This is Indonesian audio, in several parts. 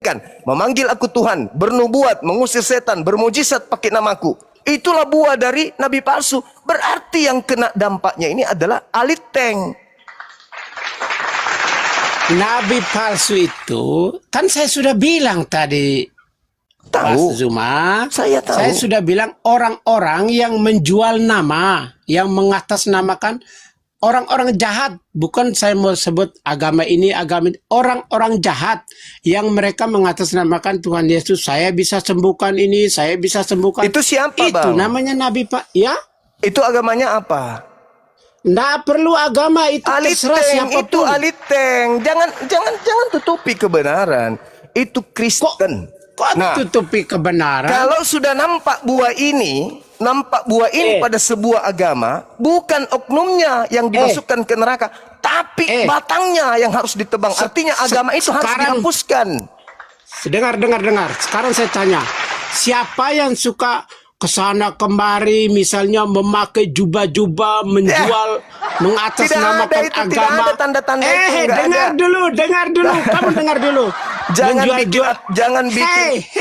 menyanyikan, memanggil aku Tuhan, bernubuat, mengusir setan, bermujizat pakai namaku. Itulah buah dari nabi palsu. Berarti yang kena dampaknya ini adalah aliteng. Nabi palsu itu, kan saya sudah bilang tadi, Tahu. Mas Zuma, Saya tahu. saya sudah bilang orang-orang yang menjual nama, yang mengatasnamakan orang-orang jahat. Bukan saya mau sebut agama ini, orang-orang jahat yang mereka mengatasnamakan Tuhan Yesus. Saya bisa sembuhkan ini, saya bisa sembuhkan. Itu siapa, Itu Bang? namanya Nabi Pak, ya? Itu agamanya apa? Nggak perlu agama, itu terserah Aliteng, siapapun. itu aliteng. Jangan tutupi kebenaran. Itu Kristen. Kok Nah, tutupi kebenaran? kalau sudah nampak buah ini pada sebuah agama, bukan oknumnya yang dimasukkan ke neraka, tapi batangnya yang harus ditebang. Artinya agama itu harus dihapuskan. Dengar. Sekarang saya tanya, siapa yang suka kesana kemari, misalnya memakai jubah-jubah, menjual, mengatasnamakan Tidak ada itu, agama? tidak ada tanda-tanda itu, nggak dengar ada. dulu, kamu dengar dulu.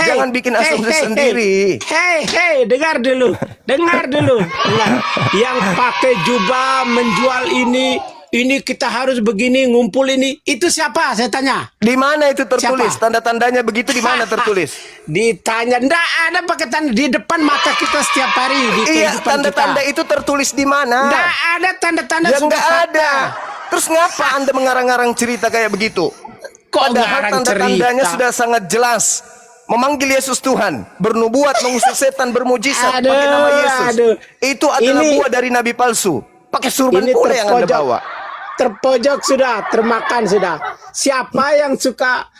Jangan bikin asumsi sendiri. Dengar dulu. Yang pakai jubah menjual ini kita harus begini, ngumpul ini. Itu siapa? Saya tanya. Di mana itu tertulis? Siapa? Tanda-tandanya begitu di mana tertulis? Ditanya, ndak ada pakai tanda di depan mata kita setiap hari di Iya, kehidupan tanda-tanda kita. itu tertulis di mana? Ndak ada tanda-tanda. Ya nggak ada. Terus ngapa Anda mengarang-arang cerita kayak begitu? Kok Padahal ngarang tanda-tandanya cerita? sudah sangat jelas. Memanggil Yesus Tuhan, bernubuat, mengusir setan, bermujizat pakai nama Yesus. Itu adalah buah dari nabi palsu. Pakai surban Ini pula yang Anda bawa. terpojok sudah, termakan sudah. Siapa yang suka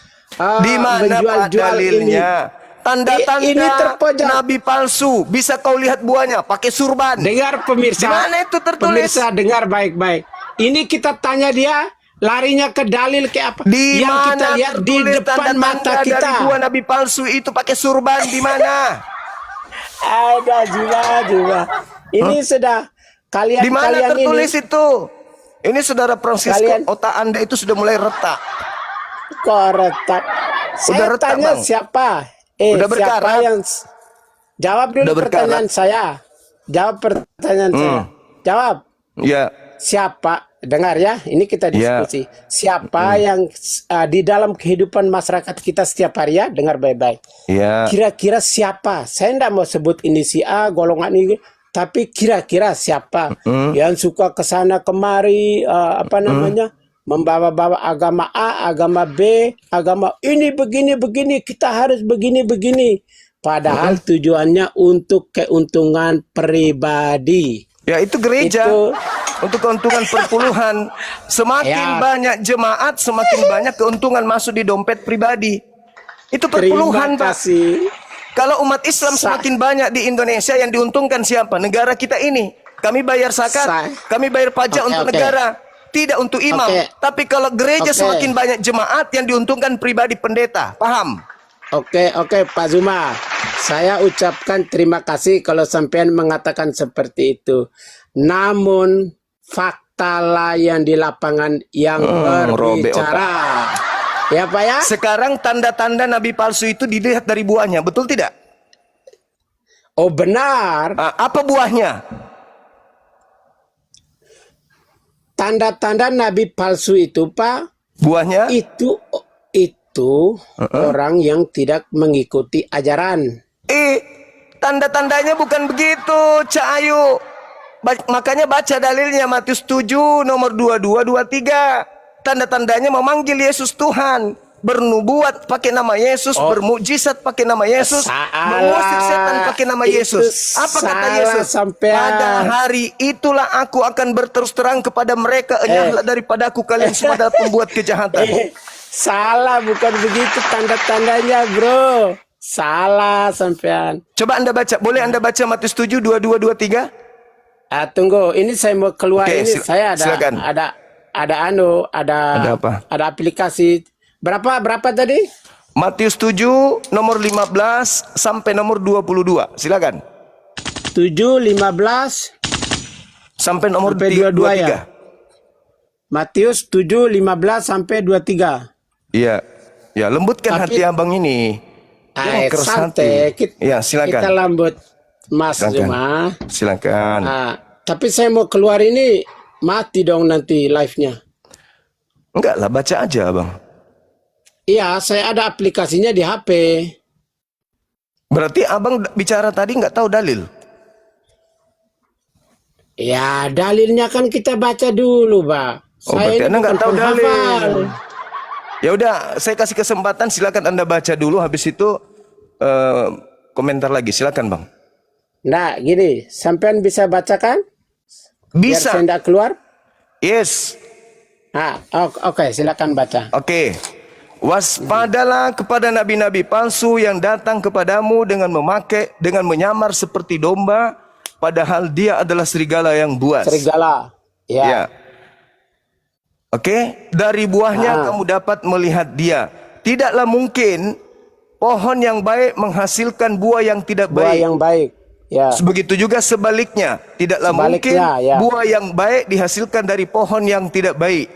Di mana Pak menjual-jual ini? dalilnya? Tanda-tanda Ini terpojok. nabi palsu. Bisa kau lihat buahnya pakai surban. Dengar pemirsa. Di mana itu tertulis? Pemirsa dengar baik-baik. Ini kita tanya dia, larinya ke dalil ke apa? Di yang mana kita lihat di tertulis depan tanda-tanda mata dari kita. buah nabi palsu itu pakai surban di mana? Ada juga. Ini sudah kalian. Di mana kalian tertulis ini, itu? Ini saudara Francisco, Kalian- otak Anda itu sudah mulai retak. kok retak? Saya retak, tanya Bang. siapa? Udah Siapa berkarat. yang jawab dulu Udah berkarat. pertanyaan saya. Jawab pertanyaan saya. Jawab. Ya, Siapa? Dengar ya, ini kita diskusi. Siapa yang di dalam kehidupan masyarakat kita setiap hari ya, dengar baik-baik. ya. Kira-kira siapa? Saya tidak mau sebut ini si A, golongan ini, tapi kira-kira siapa yang suka kesana kemari, membawa-bawa agama A, agama B, agama ini begini-begini, kita harus begini-begini. Padahal tujuannya untuk keuntungan pribadi. Ya itu gereja. Itu- Untuk keuntungan perpuluhan. Semakin Ya. banyak jemaat, semakin banyak keuntungan masuk di dompet pribadi. Itu perpuluhan, Terima Pak. kasih. Kalau umat Islam semakin banyak di Indonesia, yang diuntungkan siapa? Negara kita ini. Kami bayar zakat, kami bayar pajak untuk negara, tidak untuk imam. Tapi kalau gereja semakin banyak jemaat, yang diuntungkan pribadi pendeta. Paham? Oke, Pak Zuma. Saya ucapkan terima kasih kalau sampean mengatakan seperti itu. Namun fakta lah yang di lapangan yang berbicara. Ya Pak ya? Sekarang tanda-tanda nabi palsu itu dilihat dari buahnya, betul tidak? Oh benar. Apa buahnya? Tanda-tanda nabi palsu itu Pak, Buahnya? itu orang yang tidak mengikuti ajaran. Tanda-tandanya bukan begitu, Cak Ayu. Makanya baca dalilnya Matius 7 nomor 22 23. Tanda-tandanya memanggil Yesus Tuhan, bernubuat pakai nama Yesus, bermukjizat pakai nama Yesus, mengusir setan pakai nama Yesus. Apa kata Yesus? Pada hari itulah aku akan berterus terang kepada mereka, enyahlah daripadaku kalian semua adalah pembuat kejahatan. Salah, bukan begitu tanda-tandanya, bro. Salah sampean. Coba Anda baca, boleh Anda baca Matius 7 22 23? Tunggu, ini saya mau keluar. Oke, ini saya silakan. ada apa? Ada aplikasi. Berapa tadi? Matius 7 nomor 15 sampai nomor 22. Silakan. 7 15 Sampai nomor sampai 22 23. ya. Matius 7 15 sampai 23. Iya. Ya, lembutkan Tapi- hati abang ini. Jangan keras santai. hati. Ya, silakan. Kita lambut, Mas Silakan. Zuma. Silakan. Tapi saya mau keluar ini, mati dong nanti live-nya. Enggak lah, baca aja abang. Iya, saya ada aplikasinya di HP. Berarti abang bicara tadi nggak tahu dalil. Ya, dalilnya kan kita baca dulu, Pak. Oh, Saya berarti ini Anda nggak bukan tahu dalil. penghafal. Ya udah, saya kasih kesempatan, silakan Anda baca dulu, habis itu komentar lagi. Silakan bang. Nah, gini, sampean bisa bacakan? Biar Bisa. saya tidak keluar? Yes. Oke, silakan baca. Oke. Waspadalah kepada nabi-nabi palsu yang datang kepadamu dengan menyamar seperti domba, padahal dia adalah serigala yang buas. Serigala. Ya. Oke, dari buahnya kamu dapat melihat dia. Tidaklah mungkin pohon yang baik menghasilkan buah yang tidak Buah baik. yang baik. Ya. Begitu juga sebaliknya, tidaklah mungkin Sebaliknya, ya. buah yang baik dihasilkan dari pohon yang tidak baik.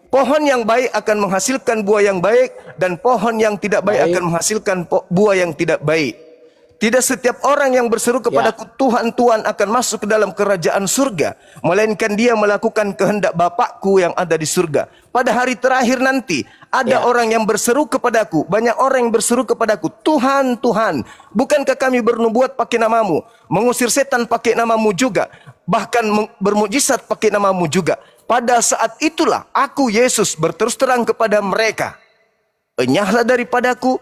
Pohon yang baik akan menghasilkan buah yang baik, dan pohon yang tidak baik akan menghasilkan buah yang tidak baik. Tidak setiap orang yang berseru kepadaku Tuhan, Tuhan akan masuk ke dalam kerajaan surga, melainkan dia melakukan kehendak Bapakku yang ada di surga. Pada hari terakhir nanti, ada orang yang berseru kepadaku, banyak orang yang berseru kepadaku, Tuhan, Tuhan, bukankah kami bernubuat pakai namamu, mengusir setan pakai namamu juga, bahkan bermujizat pakai namamu juga. Pada saat itulah aku Yesus berterus terang kepada mereka, enyahlah daripadaku,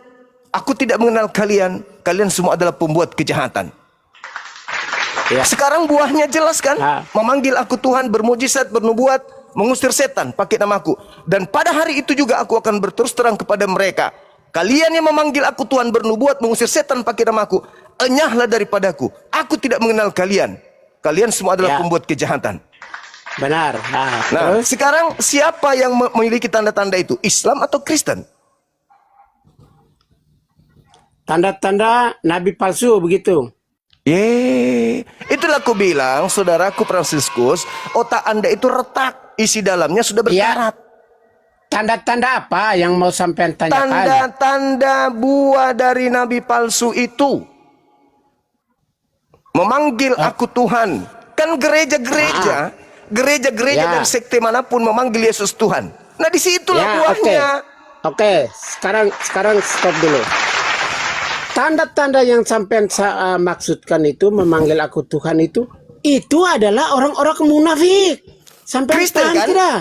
aku tidak mengenal kalian, kalian semua adalah pembuat kejahatan. Ya. Sekarang buahnya jelas kan? Memanggil aku Tuhan, bermujizat, bernubuat, mengusir setan pakai namaku. Dan pada hari itu juga aku akan berterus terang kepada mereka, kalian yang memanggil aku Tuhan, bernubuat, mengusir setan pakai namaku, enyahlah daripadaku, aku tidak mengenal kalian, kalian semua adalah pembuat kejahatan. Benar. Nah, Terus? sekarang siapa yang memiliki tanda-tanda itu? Islam atau Kristen? Tanda-tanda nabi palsu begitu. Itulah aku bilang, saudaraku Fransiskus, otak Anda itu retak, isi dalamnya sudah berkarat. Tanda-tanda apa yang mau sampean tanyakan? Tanda-tanda buah dari nabi palsu itu. Memanggil aku Tuhan. Kan gereja-gereja dari sekte manapun memanggil Yesus Tuhan. Nah, disitulah buahnya. Oke. Sekarang stop dulu. Tanda-tanda yang sampean maksudkan itu, memanggil aku Tuhan itu adalah orang-orang munafik. Sampean Kristen paham kan? tidak?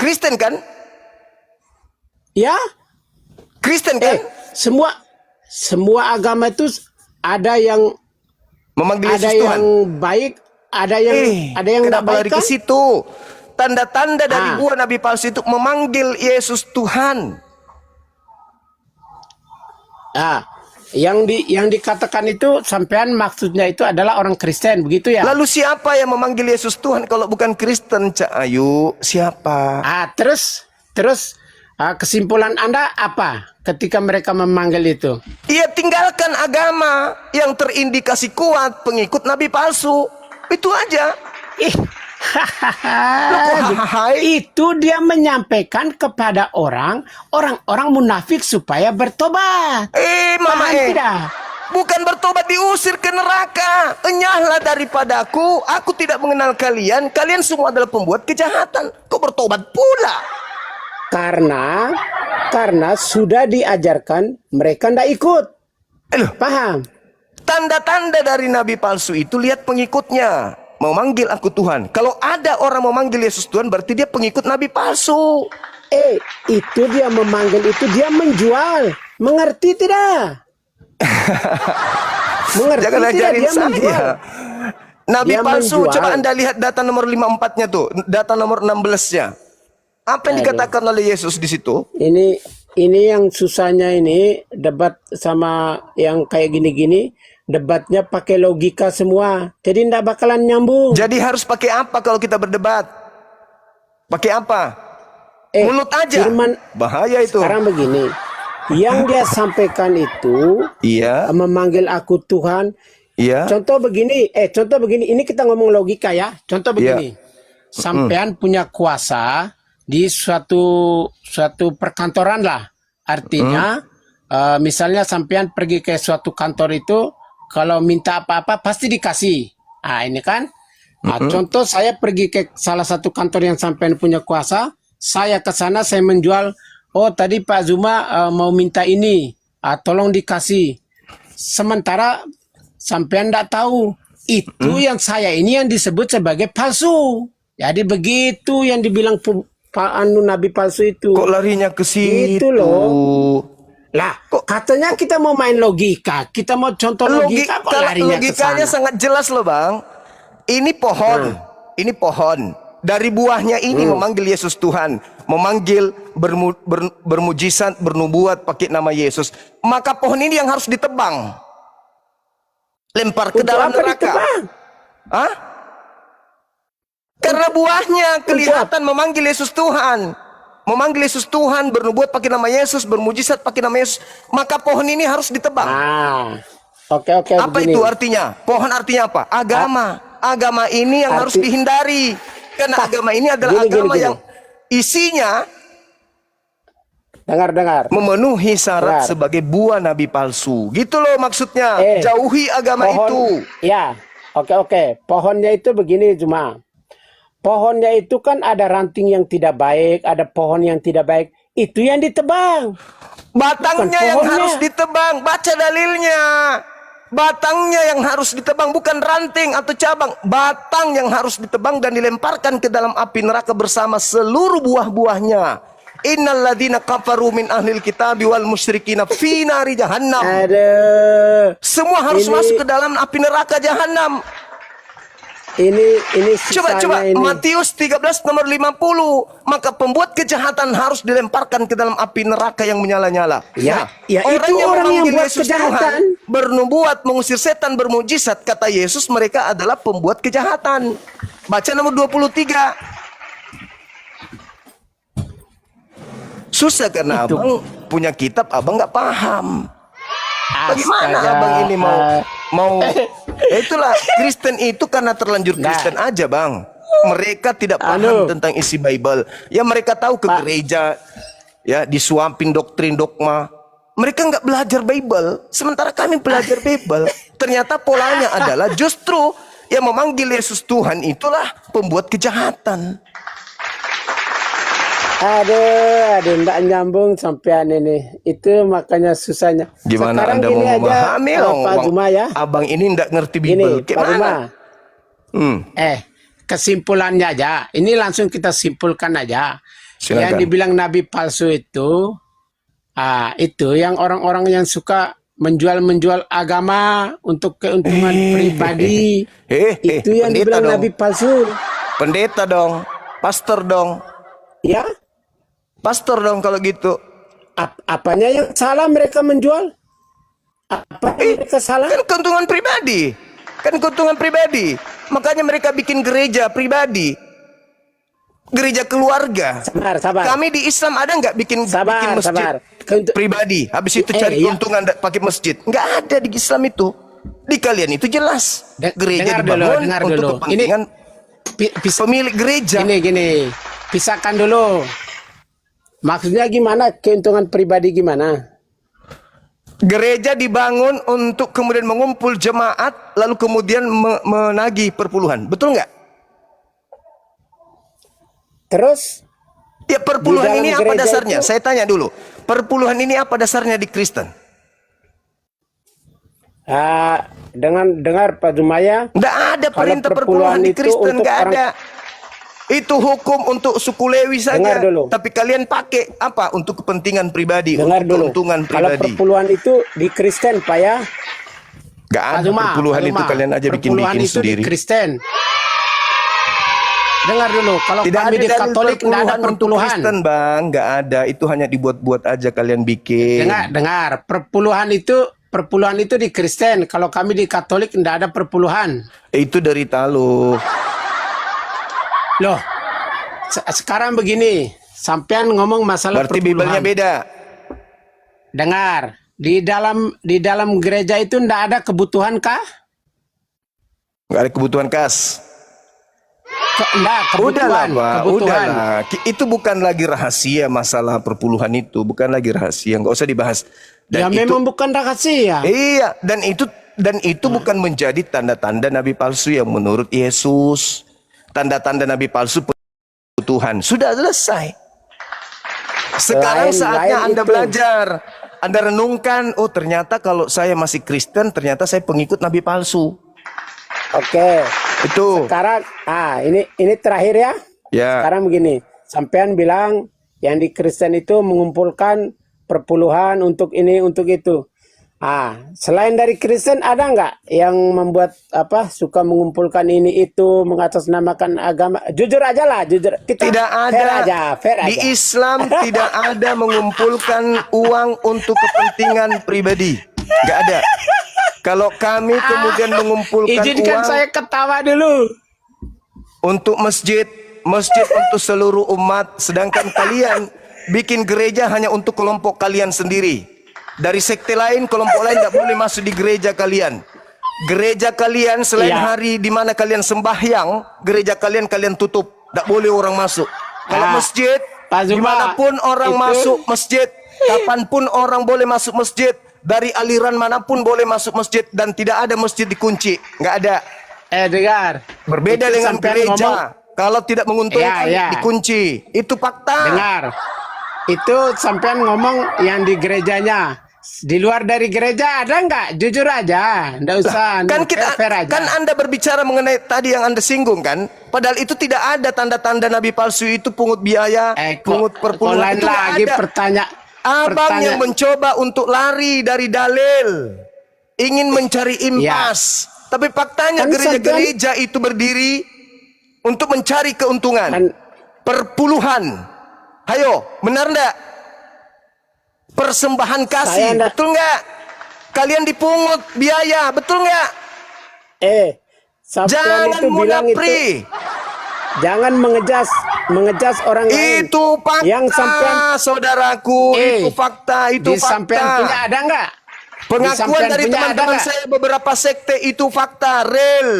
Kristen kan? Ya? Kristen kan? Semua agama itu ada yang Memanggil ada Yesus Tuhan. yang baik, ada yang tidak Kenapa baik lari kan? ke situ? Tanda-tanda dari buah nabi palsu itu memanggil Yesus Tuhan. Yang dikatakan itu sampean maksudnya itu adalah orang Kristen, begitu ya? Lalu siapa yang memanggil Yesus Tuhan kalau bukan Kristen, Cak Ayu? Siapa? Terus kesimpulan Anda apa ketika mereka memanggil itu? Ia tinggalkan agama yang terindikasi kuat pengikut nabi palsu. Itu aja. Itu dia menyampaikan kepada orang-orang munafik supaya bertobat. Mama Paham tidak? Bukan bertobat, diusir ke neraka. Enyahlah daripadaku, aku tidak mengenal kalian, kalian semua adalah pembuat kejahatan. Kok bertobat pula? Karena sudah diajarkan, mereka tidak ikut. Paham? Tanda-tanda dari nabi palsu itu, lihat pengikutnya. Memanggil aku Tuhan. Kalau ada orang memanggil Yesus Tuhan, berarti dia pengikut nabi palsu. Itu dia memanggil itu, dia menjual. Mengerti tidak? Mengerti Jangan tidak? ajarin Dia menjual. saya. Nabi Dia palsu, menjual. coba Anda lihat data nomor 54-nya tuh, data nomor 16-nya. Apa yang dikatakan oleh Yesus di situ? Ini yang susahnya ini, debat sama yang kayak gini-gini, debatnya pakai logika semua. Jadi tidak bakalan nyambung. Jadi harus pakai apa kalau kita berdebat? Pakai apa? Mulut aja. Bahaya itu. Sekarang begini, yang dia sampaikan itu, memanggil aku Tuhan. Contoh begini, ini kita ngomong logika ya. Contoh begini, sampean punya kuasa di suatu perkantoran lah. Artinya, misalnya sampean pergi ke suatu kantor itu, kalau minta apa-apa pasti dikasih. Ah, ini kan. Nah, contoh saya pergi ke salah satu kantor yang sampean punya kuasa, saya ke sana saya menjual, oh tadi Pak Zuma mau minta ini, tolong dikasih. Sementara sampean tidak tahu, itu yang saya ini yang disebut sebagai palsu. Jadi begitu yang dibilang nabi palsu itu. Kok larinya ke situ? Itu loh. Lah, katanya kita mau main logika, kita mau contoh logika, kok larinya ke Logikanya sana? sangat jelas loh bang. Ini pohon, ini pohon. Dari buahnya ini memanggil Yesus Tuhan, memanggil bermujizat, bernubuat pakai nama Yesus. Maka pohon ini yang harus ditebang, lempar ke Untuk dalam apa neraka. ditebang? Hah? Karena buahnya kelihatan memanggil Yesus Tuhan. Memanggil Yesus Tuhan, bernubuat pakai nama Yesus, bermujizat pakai nama Yesus. Maka pohon ini harus ditebang. Oke, Apa begini. itu artinya? Pohon artinya apa? Agama. Agama ini yang harus dihindari. Karena agama ini adalah agama yang isinya Dengar. memenuhi syarat sebagai buah nabi palsu. Gitu loh maksudnya. Jauhi agama itu. Ya, oke. Pohonnya itu begini cuma. Pohonnya itu kan ada ranting yang tidak baik, ada pohon yang tidak baik. Itu yang ditebang. Batangnya Bukan yang pohonnya. harus ditebang. Baca dalilnya. Batangnya yang harus ditebang, bukan ranting atau cabang. Batang yang harus ditebang dan dilemparkan ke dalam api neraka bersama seluruh buah-buahnya. Innalladzina kafaru min ahlil kitabi wal musyrikina fi nari jahannam. Aduh. Semua harus masuk ke dalam api neraka jahanam. Ini Coba sisanya ini. Matius 13 nomor 50. Maka pembuat kejahatan harus dilemparkan ke dalam api neraka yang menyala-nyala. Ya, orang itu yang orang yang memanggil buat Yesus kejahatan. Tuhan, bernubuat, mengusir setan, bermujizat, kata Yesus mereka adalah pembuat kejahatan. Baca nomor 23. Susah karena Itu. abang punya kitab, abang nggak paham. Bagaimana Astaga. abang ini mau itulah Kristen itu karena terlanjur Kristen aja bang. Mereka tidak paham tentang isi Bible. Ya mereka tahu ke gereja, ya disuapin doktrin dogma. Mereka nggak belajar Bible. Sementara kami belajar Bible. Ternyata polanya adalah justru yang memanggil Yesus Tuhan itulah pembuat kejahatan. Aduh, enggak nyambung sampean ini. Itu makanya susahnya. Gimana Sekarang Anda gini mau aja, memahami Pak Zuma ya. Abang ini nggak ngerti Gini, Bible. Pak Zuma. Gimana? Kesimpulannya aja. Ini langsung kita simpulkan aja. Silakan. Yang dibilang nabi palsu itu yang orang-orang yang suka menjual agama untuk keuntungan pribadi. Itu yang dibilang dong. nabi palsu. Pendeta dong, pastor dong. Ya, Pastor dong kalau gitu. apanya yang salah mereka menjual? Apa yang mereka salah? Kan keuntungan pribadi. Kan keuntungan pribadi. Makanya mereka bikin gereja pribadi. Gereja keluarga. Sabar. Kami di Islam ada nggak bikin masjid pribadi? Habis itu cari keuntungan pakai masjid. Nggak ada di Islam itu. Di kalian itu jelas. Gereja dibangun untuk kepentingan pemilik gereja. Gini. Pisahkan dulu. Maksudnya gimana? Keuntungan pribadi gimana? Gereja dibangun untuk kemudian mengumpul jemaat, lalu kemudian menagih perpuluhan. Betul nggak? Terus? Ya perpuluhan ini apa dasarnya? Saya tanya dulu. Perpuluhan ini apa dasarnya di Kristen? Dengar Pak Zumaya. Nggak ada perintah perpuluhan di Kristen, nggak ada. Itu hukum untuk suku Lewi saja. Tapi kalian pakai apa? Untuk kepentingan pribadi, untuk keuntungan pribadi. Kalau perpuluhan itu di Kristen, Pak ya. Nggak ada perpuluhan itu, kalian aja bikin-bikin sendiri. Di Kristen. Dengar dulu, kalau tidak kami ada di Katolik tidak ada untuk perpuluhan. Kristen, Bang, nggak ada. Itu hanya dibuat-buat aja kalian bikin. Dengar, perpuluhan itu di Kristen. Kalau kami di Katolik tidak ada perpuluhan. Itu dari Talo. Loh, sekarang begini, sampean ngomong masalah berarti perpuluhan. Biblenya beda. Dengar, di dalam gereja itu ndak ada kebutuhan kah? Nggak ada kebutuhan kas. Enggak, Udahlah, kebutuhan, Pak. kebutuhan. Udahlah. Itu bukan lagi rahasia masalah perpuluhan itu, bukan lagi rahasia, nggak usah dibahas. Ya Dan itu, memang bukan rahasia. iya, dan itu bukan menjadi tanda-tanda nabi palsu yang menurut Yesus. Tanda-tanda nabi palsu Tuhan sudah selesai. Sekarang saatnya Anda itu. belajar. Anda renungkan, oh ternyata kalau saya masih Kristen, ternyata saya pengikut nabi palsu. Oke. Itu. Sekarang, ini terakhir ya. Ya. Sekarang begini, sampean bilang yang di Kristen itu mengumpulkan perpuluhan untuk ini, untuk itu. Selain dari Kristen ada nggak yang membuat suka mengumpulkan ini itu, mengatasnamakan agama? Jujur aja lah, jujur. Kita Tidak ada. fair Di aja. Islam tidak ada mengumpulkan uang untuk kepentingan pribadi. Nggak ada. Kalau kami kemudian mengumpulkan Izinkan uang saya ketawa dulu. untuk masjid untuk seluruh umat, sedangkan kalian bikin gereja hanya untuk kelompok kalian sendiri. Dari sekte lain, kelompok lain tidak boleh masuk di gereja kalian. Gereja kalian selain Iya. hari di mana kalian sembahyang, gereja kalian tutup, tidak boleh orang masuk. Kalau masjid, Pak Zuma, dimanapun orang itu- masuk masjid, kapanpun orang boleh masuk masjid, dari aliran manapun boleh masuk masjid, dan tidak ada masjid dikunci, nggak ada. Dengar. Berbeda Itu dengan sampean gereja. ngomong- Kalau tidak menguntungkan, Ya. dikunci. Itu fakta. Dengar. Itu sampean ngomong yang di gerejanya. Di luar dari gereja ada nggak? Jujur aja. Nggak usah. Kan kita, fair aja. kan Anda berbicara mengenai tadi yang Anda singgung kan? Padahal itu tidak ada tanda-tanda nabi palsu itu pungut biaya, pungut perpuluhan. lain Itu nggak lagi ada. Abang yang mencoba untuk lari dari dalil, ingin mencari impas. Tapi faktanya Kan gereja-gereja itu berdiri untuk mencari keuntungan. Kan- Perpuluhan. Hayo, benar enggak? Persembahan Saya kasih, ndak- betul enggak? Kalian dipungut biaya, betul enggak? sampean Jangan itu bilang itu. munafri. Jangan mengejas orang lain. Itu fakta, Yang sampean saudaraku. Itu fakta, itu di sampean punya fakta. ada nggak? Di Pengakuan sampean dari punya ada teman-teman nggak? saya beberapa sekte itu fakta, real.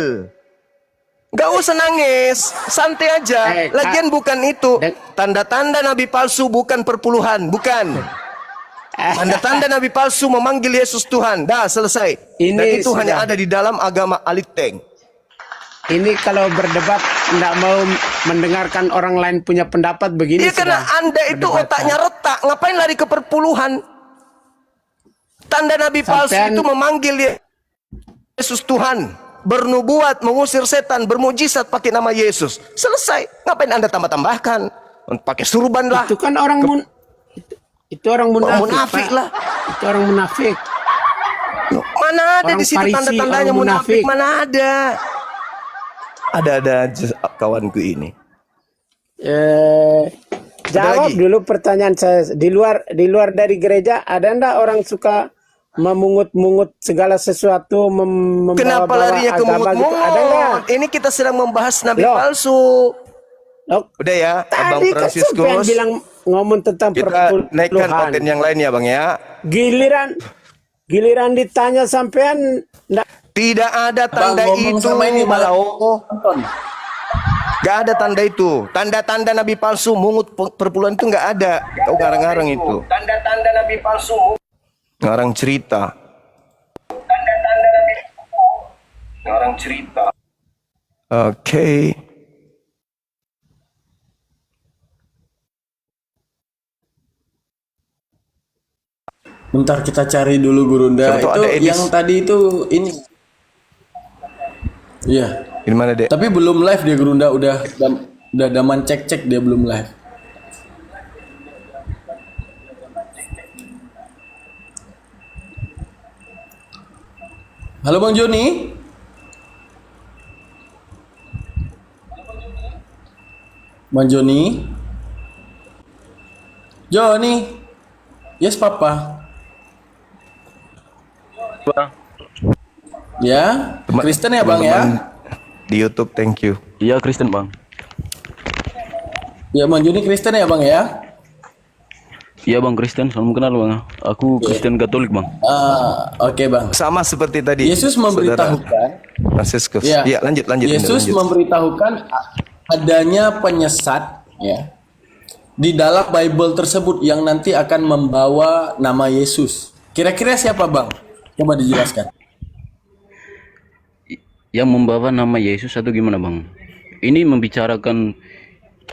Gak usah nangis, santai aja. Lagian bukan itu. Tanda-tanda nabi palsu bukan perpuluhan, bukan. Tanda-tanda nabi palsu memanggil Yesus Tuhan. Dah selesai. Ini Dan itu sudah. hanya ada di dalam agama Aliteng. Ini kalau berdebat nggak mau mendengarkan orang lain punya pendapat begini. Iya, karena sudah Anda itu perdebatan. otaknya retak. Ngapain lari ke perpuluhan? Tanda nabi palsu Sampean- itu memanggil Yesus Tuhan, bernubuat, mengusir setan, bermujizat pakai nama Yesus. Selesai. Ngapain Anda tambah-tambahkan? Pakai surban lah. Itu kan orang itu orang munafik, munafik Pak. lah. Itu orang munafik. Mana ada Orang di situ Farisi, tanda-tandanya orang munafik? munafik. Mana ada? Ada aja kawanku ini. Jawab lagi? dulu pertanyaan saya. Di luar dari gereja ada ndak orang suka memungut-mungut segala sesuatu, Kenapa membawa-bawa larinya ke agama gitu? Ada nggak? mungut-mungut? Ini kita sedang membahas nabi Loh. palsu. Loh, Udah ya, Abang tadi kan sampean Fransiskus. bilang ngomong tentang Kita naikkan perpuluhan. konten yang lain ya Bang ya. Giliran ditanya sampean ndak. Tidak ada tanda ngomong itu. sama ini malah Malau. Gak ada tanda itu. Tanda-tanda nabi palsu mungut perpuluhan itu gak ada. Kau ngarang-ngarang itu. Tanda-tanda nabi palsu. Ngarang cerita. Tanda-tanda nabi palsu. Ngarang cerita. Oke. Bentar kita cari dulu Gurunda. Siapa tahu Itu ada Edis. yang tadi itu ini. Iya. Di mana dek? Tapi belum live dia Gurunda udah daman cek-cek dia belum live. Halo Bang Joni. Bang Joni. Joni. Yes Papa. Ya, Kristen ya Bang ya. Teman-teman di YouTube, thank you. Iya Kristen bang. Ya Bang Joni Kristen ya Bang ya. Iya bang Kristen, salam kenal bang. Aku Kristen Katolik bang. Oke Bang. Sama seperti tadi. Yesus Saudara memberitahukan. Fransiskus. Ya. Iya, lanjut. Yesus lanjut. memberitahukan adanya penyesat ya di dalam Bible tersebut yang nanti akan membawa nama Yesus. Kira-kira siapa Bang? Coba dijelaskan. Yang membawa nama Yesus atau gimana bang? Ini membicarakan,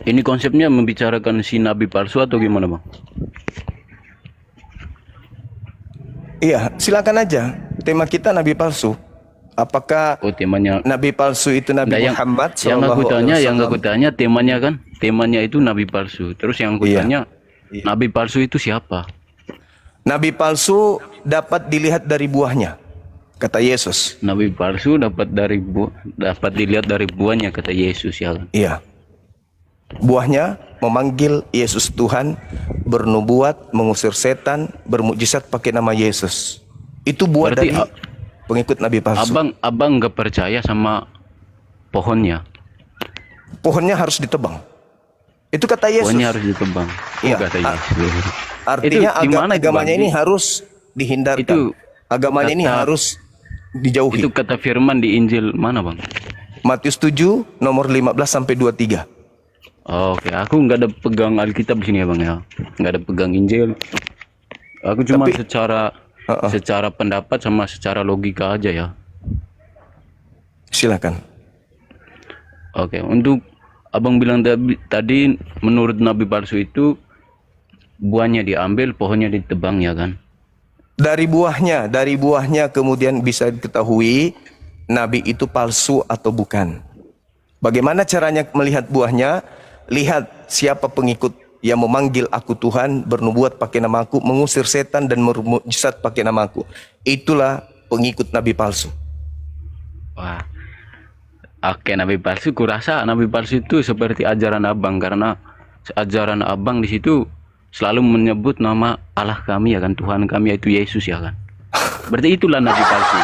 ini konsepnya membicarakan si nabi palsu atau gimana bang? Iya, silakan aja. Tema kita nabi palsu. Apakah Oh temanya. nabi palsu itu Nabi Nah, Muhammad yang aku tanya, SAW? yang aku tanya temanya kan, temanya itu nabi palsu. Terus yang aku Iya. tanya, nabi palsu itu siapa? Nabi palsu dapat dilihat dari buahnya, kata Yesus. Nabi palsu dapat dilihat dari buahnya kata Yesus ya kan. Iya. Buahnya memanggil Yesus Tuhan, bernubuat, mengusir setan, bermukjizat pakai nama Yesus. Itu buah Berarti dari pengikut Nabi palsu. Abang nggak percaya sama pohonnya? Pohonnya harus ditebang. Itu kata Yesus. Pohonnya harus ditebang. Iya. Kata Yesus. Artinya Itu gimana itu, agamanya Bang? ini harus dihindarkan. Itu Agamanya ini kata- harus dijauhi. Itu kata firman di Injil mana bang? Matius 7 nomor 15 sampai 23. Oh, oke, aku nggak ada pegang Alkitab di sini ya bang ya, nggak ada pegang Injil. Aku cuma Tapi- secara pendapat sama secara logika aja ya. Silakan. Oke, untuk abang bilang tadi menurut nabi palsu itu buahnya diambil, pohonnya ditebang ya kan? Dari buahnya kemudian bisa diketahui nabi itu palsu atau bukan. Bagaimana caranya melihat buahnya? Lihat siapa pengikut yang memanggil aku Tuhan, bernubuat pakai nama aku, mengusir setan dan bermukjizat pakai nama aku. Itulah pengikut nabi palsu. Wah, oke, nabi palsu. Kurasa nabi palsu itu seperti ajaran abang, karena ajaran abang di situ selalu menyebut nama Allah kami ya kan, Tuhan kami yaitu Yesus ya kan. Berarti itulah nabi palsu.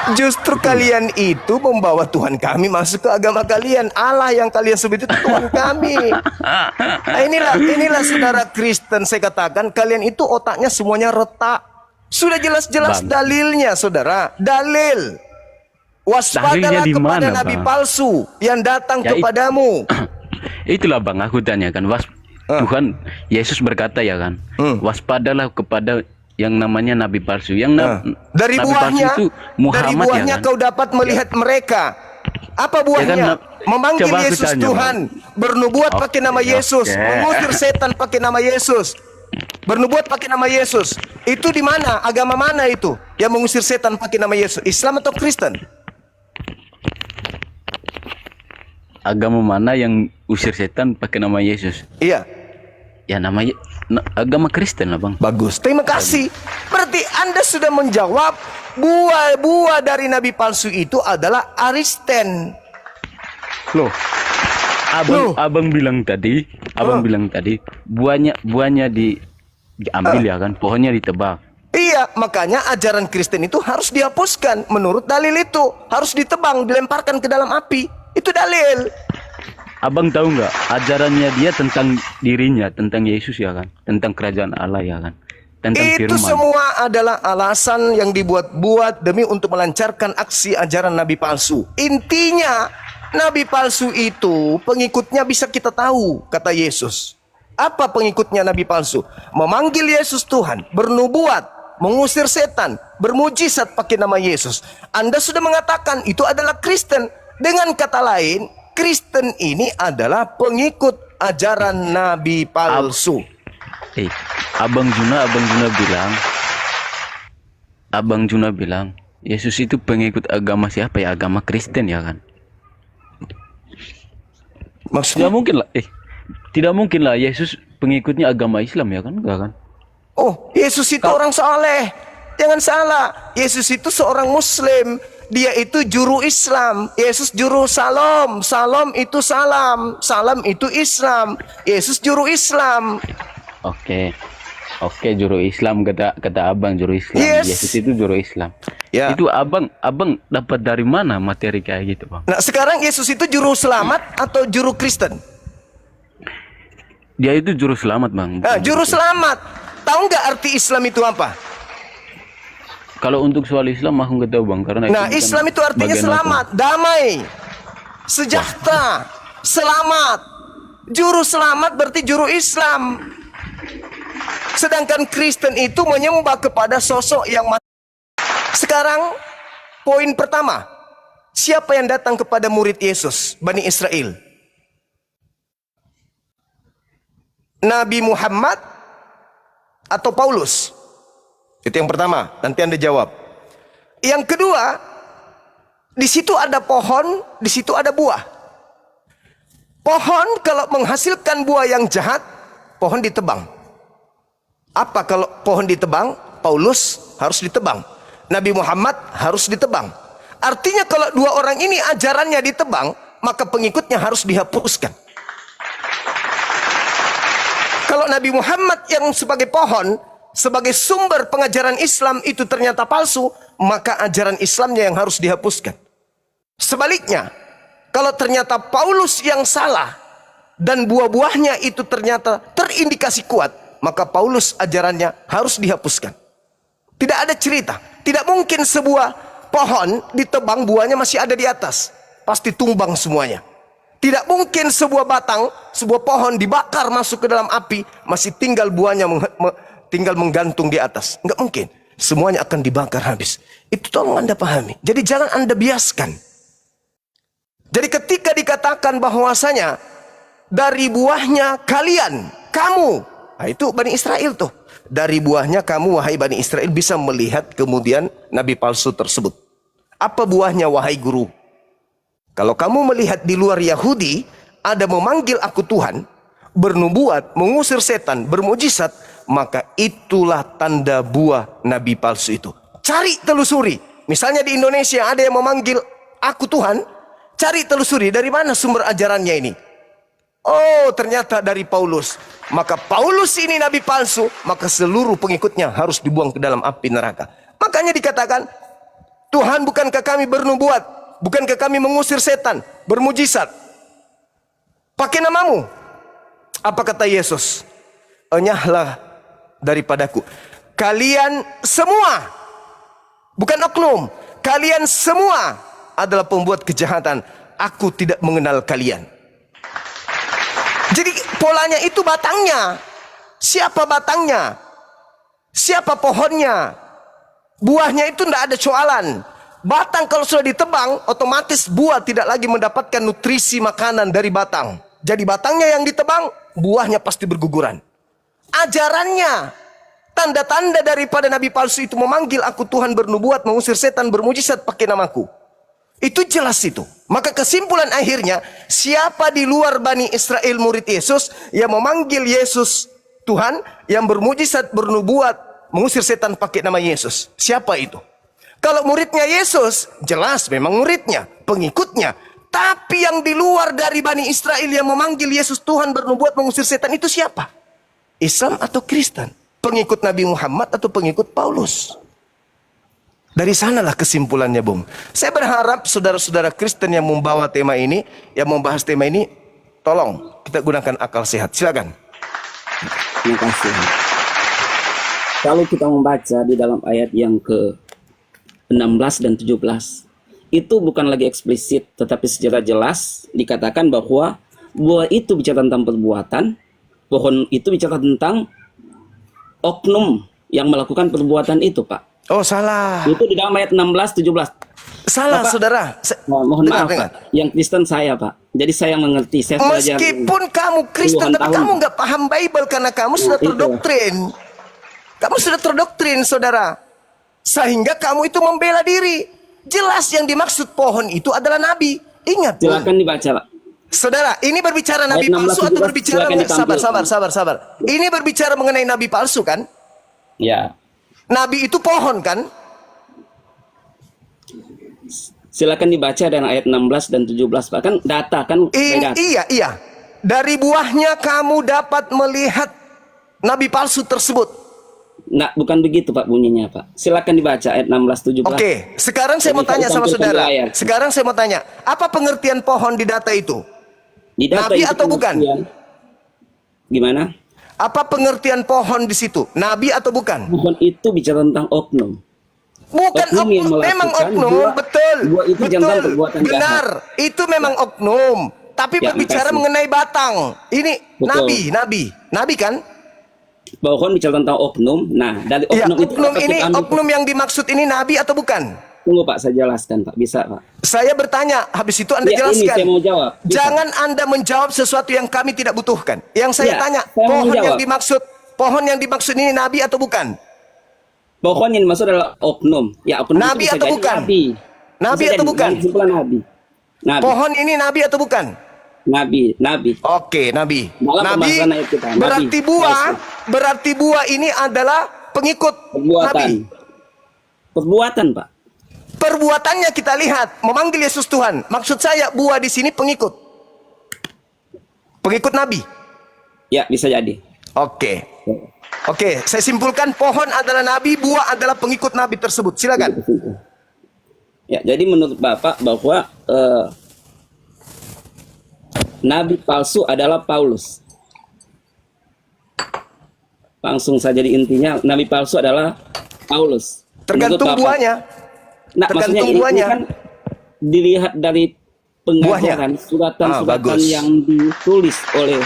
Justru kalian itu membawa Tuhan kami masuk ke agama kalian. Allah yang kalian sebut itu Tuhan kami. Nah, inilah saudara Kristen, saya katakan kalian itu otaknya semuanya retak. Sudah jelas-jelas Bang. dalilnya saudara. Dalil. Waspadalah Dalilnya di kepada mana, nabi Bang? palsu yang datang Ya, kepadamu. Itulah bang, aku tanya kan, Tuhan Yesus berkata ya kan, waspadalah kepada yang namanya nabi palsu. Yang Dari nabi buahnya, palsu itu Muhammad dari buahnya ya kan. kau dapat melihat mereka. Apa buahnya? Ya kan, Memanggil coba aku Yesus tanya, Tuhan, bernubuat pakai nama Yesus, oke. mengusir setan pakai nama Yesus, bernubuat pakai nama Yesus. Itu di mana? Agama mana itu yang mengusir setan pakai nama Yesus? Islam atau Kristen? Agama mana yang usir setan pakai nama Yesus? Iya, Ya namanya agama Kristen lah bang. bagus. Terima kasih. Berarti Anda sudah menjawab buah-buah dari nabi palsu itu adalah Aristen. Loh, abang bilang tadi, buahnya diambil ya kan, pohonnya ditebak. Iya, makanya ajaran Kristen itu harus dihapuskan. Menurut dalil itu harus ditebang, dilemparkan ke dalam api. Itu dalil. Abang tahu nggak ajarannya dia tentang dirinya, tentang Yesus ya kan, tentang kerajaan Allah ya kan, tentang Itu firman. semua adalah alasan yang dibuat-buat demi untuk melancarkan aksi ajaran nabi palsu. Intinya, nabi palsu itu pengikutnya bisa kita tahu, kata Yesus. Apa pengikutnya nabi palsu? Memanggil Yesus Tuhan, bernubuat, mengusir setan, bermujizat pakai nama Yesus. Anda sudah mengatakan itu adalah Kristen. Dengan kata lain, Kristen ini adalah pengikut ajaran nabi palsu. Abang Juna bilang, Yesus itu pengikut agama siapa ya? Agama Kristen ya kan? Maksudnya, Tidak mungkin lah Yesus pengikutnya agama Islam ya kan? Enggak kan? oh, Yesus itu orang soleh. Jangan salah, Yesus itu seorang Muslim. Dia itu juru Islam. Yesus juru salam. Salam itu salam. Salam itu Islam. Yesus juru Islam. Oke, juru Islam kata abang juru Islam. Yes. Yesus itu juru Islam. Ya. Itu abang dapat dari mana materi kayak gitu bang? Nah, sekarang Yesus itu juru selamat atau juru Kristen? Dia itu juru selamat bang. Nah, juru selamat. Tahu nggak arti Islam itu apa? Kalau untuk soal Islam aku nggak tahu bang, karena Nah, bukan Islam itu artinya bagian selamat, damai, sejahtera, selamat. Juru selamat berarti juru Islam. Sedangkan Kristen itu menyembah kepada sosok yang mati. Sekarang poin pertama, siapa yang datang kepada murid Yesus, Bani Israel? Nabi Muhammad atau Paulus? Itu yang pertama, nanti Anda jawab. Yang kedua, di situ ada pohon, di situ ada buah. Pohon kalau menghasilkan buah yang jahat, pohon ditebang. Apa kalau pohon ditebang? Paulus harus ditebang. Nabi Muhammad harus ditebang. Artinya kalau dua orang ini ajarannya ditebang, maka pengikutnya harus dihapuskan. Kalau Nabi Muhammad yang sebagai pohon, sebagai sumber pengajaran Islam itu ternyata palsu, maka ajaran Islamnya yang harus dihapuskan. Sebaliknya, kalau ternyata Paulus yang salah dan buah-buahnya itu ternyata terindikasi kuat, maka Paulus ajarannya harus dihapuskan. Tidak ada cerita, tidak mungkin sebuah pohon ditebang buahnya masih ada di atas, pasti tumbang semuanya. Tidak mungkin sebuah batang, sebuah pohon dibakar masuk ke dalam api, masih tinggal buahnya tinggal menggantung di atas. Enggak mungkin, semuanya akan dibakar habis. Itu tolong Anda pahami. Jadi jangan Anda biaskan. Jadi ketika dikatakan bahwasanya dari buahnya kalian, kamu, nah itu Bani Israel tuh. Dari buahnya kamu, wahai Bani Israel, bisa melihat kemudian nabi palsu tersebut. Apa buahnya, wahai guru? Kalau kamu melihat di luar Yahudi ada memanggil aku Tuhan, bernubuat, mengusir setan, bermujizat, maka itulah tanda buah nabi palsu itu. Cari, telusuri. Misalnya di Indonesia ada yang memanggil aku Tuhan, cari, telusuri dari mana sumber ajarannya ini. Oh, ternyata dari Paulus. Maka Paulus ini nabi palsu, maka seluruh pengikutnya harus dibuang ke dalam api neraka. Makanya dikatakan, Tuhan, bukankah kami bernubuat, bukankah kami mengusir setan, bermujizat, pakai namamu? Apa kata Yesus? Enyahlah daripadaku. Kalian semua, bukan oknum, kalian semua adalah pembuat kejahatan. Aku tidak mengenal kalian. Jadi polanya itu batangnya. Siapa batangnya? Siapa pohonnya? Buahnya itu tidak ada soalan. Batang kalau sudah ditebang, otomatis buah tidak lagi mendapatkan nutrisi makanan dari batang. Jadi batangnya yang ditebang, buahnya pasti berguguran. Ajarannya, tanda-tanda daripada nabi palsu itu memanggil aku Tuhan, bernubuat, mengusir setan, bermujizat pakai namaku. Itu jelas itu. Maka kesimpulan akhirnya, siapa di luar Bani Israel murid Yesus yang memanggil Yesus Tuhan, yang bermujizat, bernubuat, mengusir setan pakai nama Yesus? Siapa itu? Kalau muridnya Yesus, jelas memang muridnya, pengikutnya. Tapi yang di luar dari Bani Israel yang memanggil Yesus Tuhan, bernubuat, mengusir setan, itu siapa? Islam atau Kristen? Pengikut Nabi Muhammad atau pengikut Paulus? Dari sanalah kesimpulannya, Bung. Saya berharap saudara-saudara Kristen yang membawa tema ini, yang membahas tema ini, tolong kita gunakan akal sehat. Silakan. Terima kasih. Kalau kita membaca di dalam ayat yang ke-16 dan 17, itu bukan lagi eksplisit, tetapi secara jelas dikatakan bahwa buah itu bicara tentang perbuatan, pohon itu bicara tentang oknum yang melakukan perbuatan itu, Pak. Oh, salah. Itu di dalam ayat 16, 17. Salah, Bapak, saudara. mohon maaf, dengar. Pak. Yang Kristen saya, Pak. Jadi saya mengerti. Saya belajar Meskipun kamu Kristen, puluhan tapi tahun, kamu Pak. nggak paham Bible karena kamu sudah itu. terdoktrin. Kamu sudah terdoktrin, saudara. Sehingga kamu itu membela diri. Jelas yang dimaksud pohon itu adalah Nabi. Ingat, Bung. Silakan dibaca, Pak. Saudara, ini berbicara Nabi Ayat palsu 16, atau 17, berbicara silakan ditampilkan. sabar. Ini berbicara mengenai Nabi palsu kan? Ya. Nabi itu pohon kan? Silakan dibaca dan ayat 16 dan 17, Pak. Kan data kan by data. Iya. Dari buahnya kamu dapat melihat Nabi palsu tersebut. Nah, bukan begitu, Pak, bunyinya, Pak. Silakan dibaca ayat 16 17. Oke, sekarang saya Jadi, mau tanya kalau sama tampilkan saudara. di layar. Sekarang saya mau tanya, apa pengertian pohon di data itu? Di data Nabi itu atau bukan? pengertian- Gimana? Apa pengertian pohon di situ? Nabi atau bukan? Pohon itu bicara tentang oknum. Bukan Oknum yang oknum, melakukan memang oknum, buah- betul. buah itu jantan perbuatan benar. Itu memang oknum. Tapi Ya, berbicara makasih. mengenai batang. Ini Betul. nabi kan? Pohon bicara tentang oknum. Nah, dari Iya, oknum itu oknum dapat ini, kita ambil. oknum yang dimaksud ini nabi atau bukan? Tunggu Pak, saya jelaskan Pak. Bisa Pak? Saya bertanya, habis itu Anda Ya, ini jelaskan. saya mau jawab. Bisa. Jangan Anda menjawab sesuatu yang kami tidak butuhkan. Yang saya Ya, tanya, saya mau pohon yang dimaksud ini nabi atau bukan? Pohon yang dimaksud adalah oknum. Ya, oknum Nabi itu bisa atau jadi bukan? Nabi. Nabi Bisa atau jadi bukan? kesimpulan Nabi. Nabi. Pohon ini nabi atau bukan? Nabi. Oke, nabi. Dalam Nabi pembahasan ayat kita, nabi. berarti buah ini adalah pengikut Perbuatan. nabi. Perbuatan, Pak. Perbuatannya kita lihat memanggil Yesus Tuhan. Maksud saya buah di sini pengikut. Pengikut nabi. Ya, bisa jadi. Oke. Oke, saya simpulkan pohon adalah nabi, buah adalah pengikut nabi tersebut. Silakan. Ya, jadi menurut Bapak bahwa nabi palsu adalah Paulus. Langsung saja di intinya, nabi palsu adalah Paulus. Tergantung Menurut Bapak. buahnya. Nah, tergantung maksudnya ini buahnya. kan dilihat dari pengajaran suratan-suratan bagus. yang ditulis oleh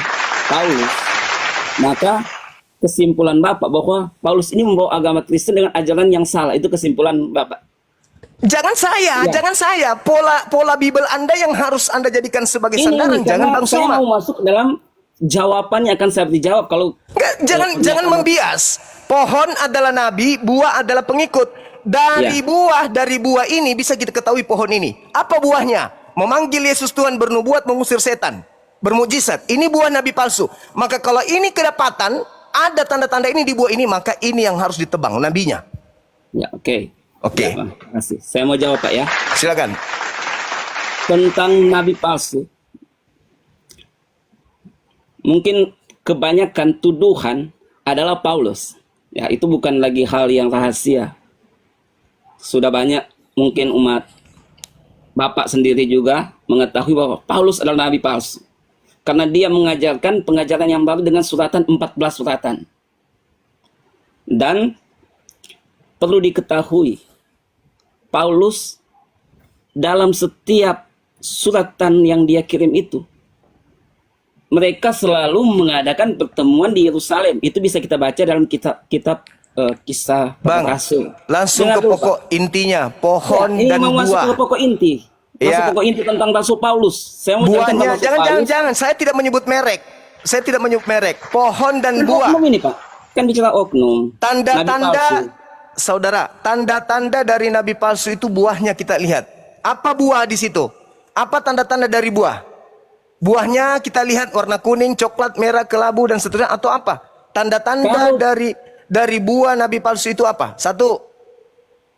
Paulus, maka kesimpulan Bapak bahwa Paulus ini membawa agama Kristen dengan ajaran yang salah. Itu kesimpulan Bapak. Jangan saya, Ya. jangan saya. Pola Bible Anda yang harus Anda jadikan sebagai sandaran. Jangan karena Bang saya Soma. mau masuk dalam jawaban yang akan saya dijawab kalau Enggak, jangan membias. Pohon adalah nabi, buah adalah pengikut. Dari buah ini bisa kita ketahui pohon ini. Apa buahnya? Memanggil Yesus Tuhan, bernubuat, mengusir setan, bermujizat. Ini buah nabi palsu. Maka kalau ini kedapatan, ada tanda-tanda ini di buah ini, maka ini yang harus ditebang nabinya. ya, oke. Oke. Ya, terima kasih. Saya mau jawab Pak ya. Silakan. Tentang nabi palsu. Mungkin kebanyakan tuduhan adalah Paulus. Ya, itu bukan lagi hal yang rahasia. Sudah banyak mungkin umat Bapak sendiri juga mengetahui bahwa Paulus adalah nabi palsu. Karena dia mengajarkan pengajaran yang baru dengan suratan 14 suratan. Dan perlu diketahui, Paulus dalam setiap suratan yang dia kirim itu, mereka selalu mengadakan pertemuan di Yerusalem. Itu bisa kita baca dalam kitab kisah Bang, Rasul. langsung Dengar ke dulu, pokok Pak. intinya, pohon Ya, ini dan mau masuk buah. ke pokok inti. Masuk Ya. pokok inti tentang Rasul Paulus. Saya mau jelaskan tentang Buahnya, Rasul Paulus. jangan. Saya tidak menyebut merek. Saya tidak menyebut merek. Pohon dan Kan buah. oknum ini Pak. Kan bicara oknum. Nabi palsu. Tanda-tanda, saudara, tanda-tanda dari nabi palsu itu buahnya kita lihat. Apa buah di situ? Apa tanda-tanda dari buah? Buahnya kita lihat warna kuning, coklat, merah, kelabu dan seterusnya atau apa? Tanda-tanda dari buah nabi palsu itu apa? Satu.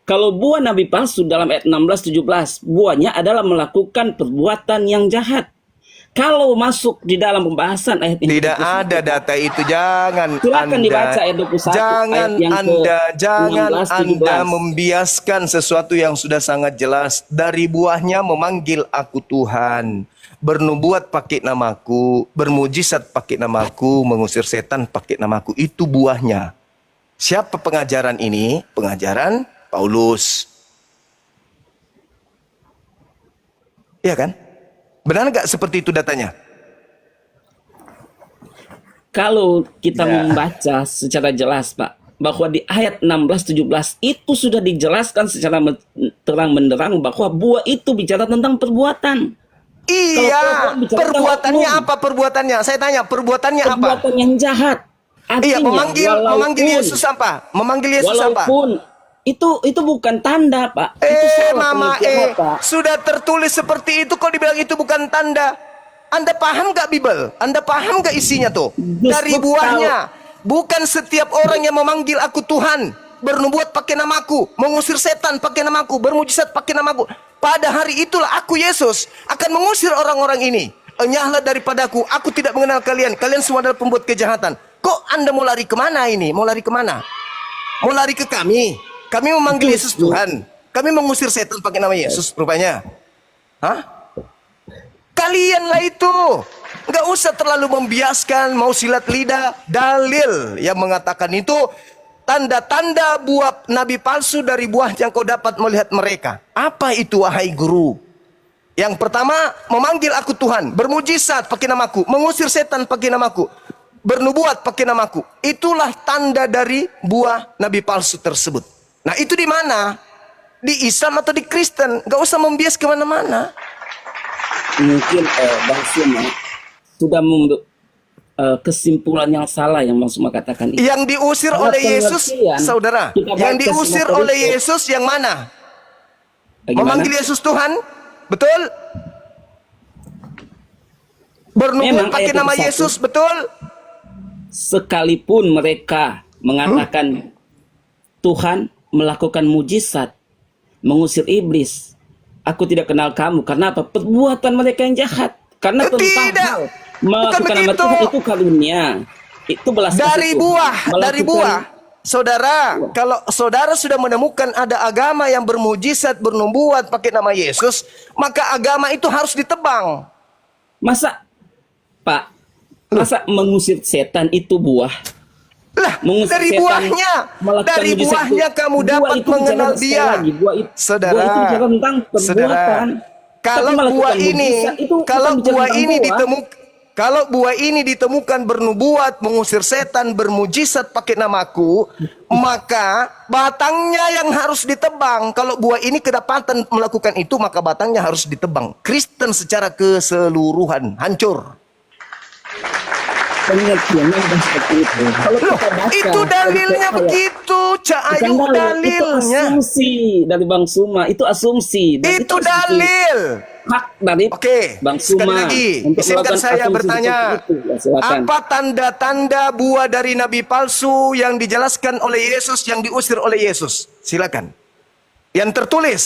Kalau buah nabi palsu dalam ayat 16-17, buahnya adalah melakukan perbuatan yang jahat. Kalau masuk di dalam pembahasan ayat ini, Tidak ada data itu. Jangan Silakan Anda, dibaca ayat 21, jangan ayat yang jangan ke-16, Anda 17. membiaskan sesuatu yang sudah sangat jelas. Dari buahnya memanggil aku Tuhan, bernubuat pakai namaku, bermujizat pakai namaku, mengusir setan pakai namaku. Itu buahnya. Siapa pengajaran ini? Pengajaran Paulus. Iya kan? Benar nggak seperti itu datanya? Kalau kita Ya. membaca secara jelas, Pak, bahwa di ayat 16-17 itu sudah dijelaskan secara terang benderang bahwa buah itu bicara tentang perbuatan. Iya. Kalau bicara Perbuatannya tentang apa perbuatannya? Saya tanya, perbuatannya apa? Perbuatan yang jahat. Iya, Artinya, memanggil Yesus apa? Memanggil Yesus apa? walaupun itu bukan tanda, Pak. Itu salah Mama pengertiannya, Pak. sudah tertulis seperti itu kok dibilang itu bukan tanda. Anda paham gak Bible? Anda paham gak isinya tuh? Dari buahnya. Bukan setiap orang yang memanggil aku Tuhan, bernubuat pakai namaku, mengusir setan pakai namaku, bermujizat pakai namaku. Pada hari itulah aku Yesus akan mengusir orang-orang ini. Enyahlah daripadaku, aku tidak mengenal kalian. Kalian semua adalah pembuat kejahatan. Kok Anda mau lari kemana ini? Mau lari kemana? Mau lari ke kami? Kami memanggil Yesus Tuhan. Kami mengusir setan pakai nama Yesus rupanya. Hah? Kalianlah itu. Nggak usah terlalu membiaskan, mau silat lidah. Dalil yang mengatakan itu tanda-tanda buah nabi palsu dari buah yang kau dapat melihat mereka. Apa itu wahai guru? Yang pertama, memanggil aku Tuhan, bermujizat pakai namaku, mengusir setan pakai namaku, bernubuat pakai namaku. Itulah tanda dari buah nabi palsu tersebut. Nah, itu di mana? Di Islam atau di Kristen? Gak usah membias kemana-mana. Mungkin Bang Suma sudah membentuk kesimpulan yang salah yang Bang Suma katakan itu. Yang diusir Karena oleh Yesus, pengertian, saudara, kita yang baca diusir semua oleh Korintus. Yesus yang mana? Bagaimana? Memanggil Yesus Tuhan, betul? Bernubuat Memang pakai ayat nama 1. Yesus, betul? Sekalipun mereka mengatakan Tuhan melakukan mujizat, mengusir iblis, aku tidak kenal kamu. Karena apa? Perbuatan mereka yang jahat. Karena tentang Tidak. hal Bukan melakukan nama begitu. Tuhan itu karunia. Itu belas Dari kasih Tuhan. buah, dari Melakukan- buah. Saudara, kalau saudara sudah menemukan ada agama yang bermujizat, bernubuat pakai nama Yesus, maka agama itu harus ditebang. Masa Pak, masa mengusir setan itu buah? Lah, Mengusir dari setan, buahnya, melakukan dari mujizat buahnya itu. kamu Buah dapat itu bicara mengenal sekali dia. lagi, buah itu Saudara, bicara tentang perbuatan. kalau Tapi melakukan buah ini, mujizat itu kalau bukan bicara buah tentang ini buah. ditemukan, kalau buah ini ditemukan bernubuat, mengusir setan, bermujizat pakai namaku, maka batangnya yang harus ditebang. Kalau buah ini kedapatan melakukan itu, maka batangnya harus ditebang. Kristen secara keseluruhan hancur. Pengertiannya bukan seperti itu. Kalau Loh, kita baca, itu dalilnya ayat- begitu, Cak Bukan Ayu, dalil, itu dalilnya. asumsi dari Bang Suma, itu asumsi. Dan Itu asumsi. dalil. Hak dari Oke, Bang sekali Suma lagi, untuk izinkan melakukan saya asumsi bertanya, seperti itu. Ya, silakan. apa tanda-tanda buah dari nabi palsu yang dijelaskan oleh Yesus, yang diusir oleh Yesus? Silakan. Yang tertulis.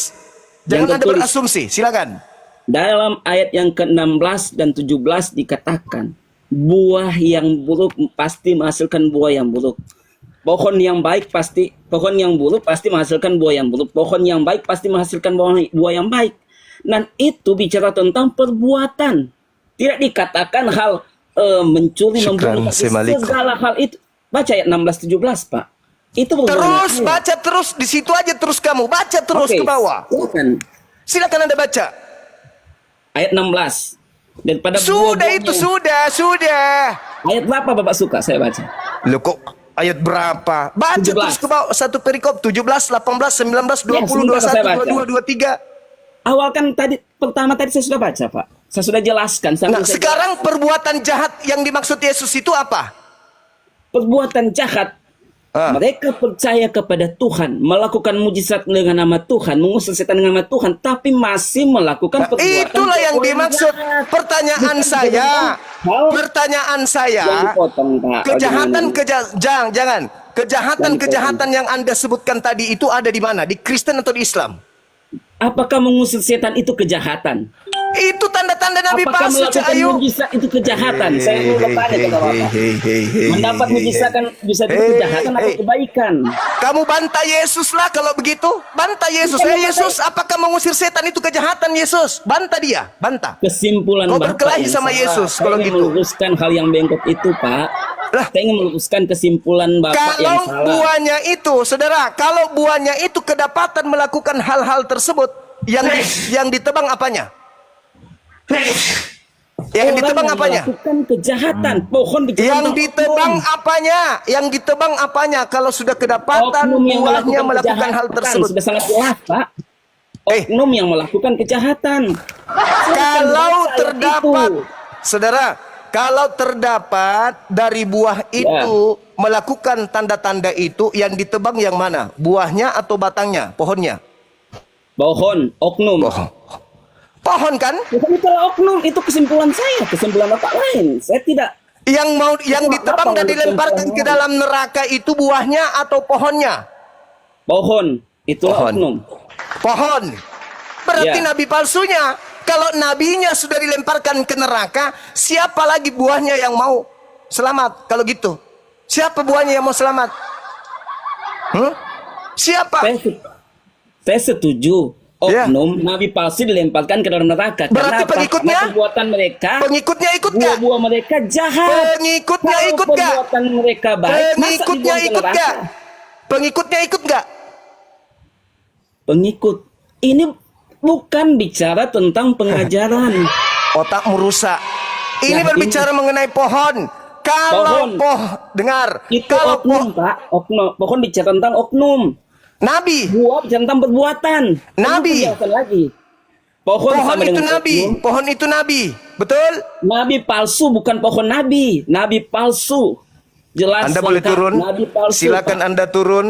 Jangan Anda tertulis. berasumsi, silakan. Dalam ayat yang ke-16 dan 17 dikatakan, buah yang buruk pasti menghasilkan buah yang buruk. Pohon yang buruk pasti menghasilkan buah yang buruk. Pohon yang baik pasti menghasilkan buah yang baik. Dan itu bicara tentang perbuatan. Tidak dikatakan hal mencuri, Syukran, membunuh, Assalamualaikum. segala hal itu. Baca ayat 16-17, Pak. Itu Terus perbuatan. baca terus, di situ aja terus kamu. Baca terus Oke, ke bawah. silakan. Silakan Anda baca. Ayat 16. Daripada Sudah buah-buahnya. itu, sudah. Ayat berapa Bapak suka saya baca? Loh kok ayat berapa? Baca 17. terus ke bawah. Satu perikop, 17, 18, 19, 20, sebentar saya 21, baca. 22, 23. Awal kan pertama tadi saya sudah baca, Pak. Saya sudah jelaskan. Nah, sekarang perbuatan jahat yang dimaksud Yesus itu apa? Perbuatan jahat. Mereka percaya kepada Tuhan, melakukan mujizat dengan nama Tuhan, mengusir setan dengan nama Tuhan, tapi masih melakukan perbuatan Itulah yang dimaksud. jahat. Pertanyaan Bukan saya, hal pertanyaan saya, yang dipotong, Pak. kejahatan Bagaimana? jangan kejahatan yang Anda sebutkan tadi itu ada di mana? Di Kristen atau di Islam? Apakah mengusir setan itu kejahatan? Itu tanda-tanda nabi Apakah palsu, Cak melakukan Ayu. mujizat itu kejahatan? Saya mau bertanya ke Bapak. Mendapat mujizat kan bisa itu kejahatan atau kebaikan? Kamu bantah Yesus lah kalau begitu. Bantah Yesus. Bukan Yesus, apakah mengusir setan itu kejahatan, Yesus? Bantah dia, bantah. Kesimpulan Kau Bapak berkelahi yang sama salah. Yesus Saya kalau ingin gitu. meluruskan hal yang bengkok itu, Pak. Lah. Saya ingin meluruskan kesimpulan Bapak yang Kalau salah. buahnya itu, saudara, kalau buahnya itu kedapatan melakukan hal-hal tersebut, yang ditebang apanya? Yang Orang ditebang yang apanya? melakukan kejahatan, pohon bicara Yang tentang ditebang oknum. apanya? Yang ditebang apanya? Kalau sudah kedapatan Oknum yang buahnya melakukan hal kejahatan. tersebut. Sudah sangat jelas, Pak. Oknum yang melakukan kejahatan. Kalau Silakan baca ayat terdapat, itu. saudara, kalau terdapat dari buah itu melakukan tanda-tanda itu, yang ditebang yang mana? Buahnya atau batangnya? Pohonnya? Pohon, oknum. Pohon kan? Bukan itulah oknum, itu kesimpulan saya, kesimpulan Bapak lain. Saya tidak. Yang ditebang dan dilemparkan ke dalam neraka itu buahnya atau pohonnya? Pohon, itulah Pohon. oknum. Pohon. Berarti Ya. nabi palsunya. Kalau nabinya sudah dilemparkan ke neraka, siapa lagi buahnya yang mau selamat? Kalau gitu, siapa buahnya yang mau selamat? Siapa? Saya setuju. Ya. Oknum, nabi palsu dilemparkan ke dalam neraka. Berarti Karena pengikutnya? Karena perbuatan mereka, Pengikutnya ikut gak? buah-buah mereka jahat. Pengikutnya Kalau ikut gak? perbuatan mereka baik, masa Pengikutnya dibuang ke ikut neraka? gak? Pengikutnya ikut gak? Pengikut. Ini bukan bicara tentang pengajaran. Otakmu rusak. Ini Yang berbicara mengenai pohon. Kalau Pohon. dengar, Itu kalau oknum, Pak. Oknum. Pohon bicara tentang oknum. nabi, Buah bicara tentang perbuatan. Nabi. Itu penjelasan lagi. Pohon sama itu dengan nabi, oknum. pohon itu nabi, betul? Nabi palsu bukan pohon nabi. Nabi palsu. Jelas. Anda boleh lengkap. turun. Nabi palsu. Silakan Pak. Anda turun.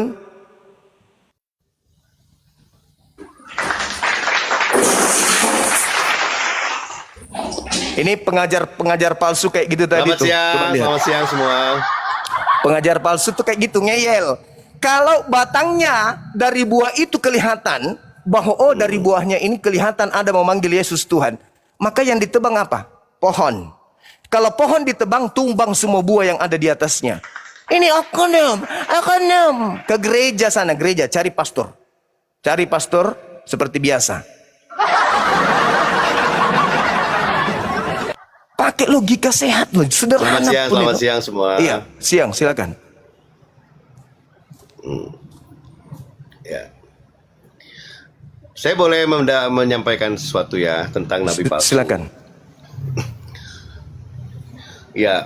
Ini pengajar palsu kayak gitu tadi Selamat tuh. siang, Coba lihat. selamat siang semua. Pengajar palsu tuh kayak gitu, ngeyel. Kalau batangnya dari buah itu kelihatan bahwa oh dari buahnya ini kelihatan ada memanggil Yesus Tuhan, maka yang ditebang apa? Pohon. Kalau pohon ditebang, tumbang semua buah yang ada di atasnya. Ini oknum. Ke gereja sana, gereja, cari pastor. Cari pastor seperti biasa. Pakai logika sehat loh, sederhana. Selamat siang semua. Iya, siang, silakan. Ya. Saya boleh menyampaikan sesuatu ya tentang Nabi palsu. Silakan. Ya,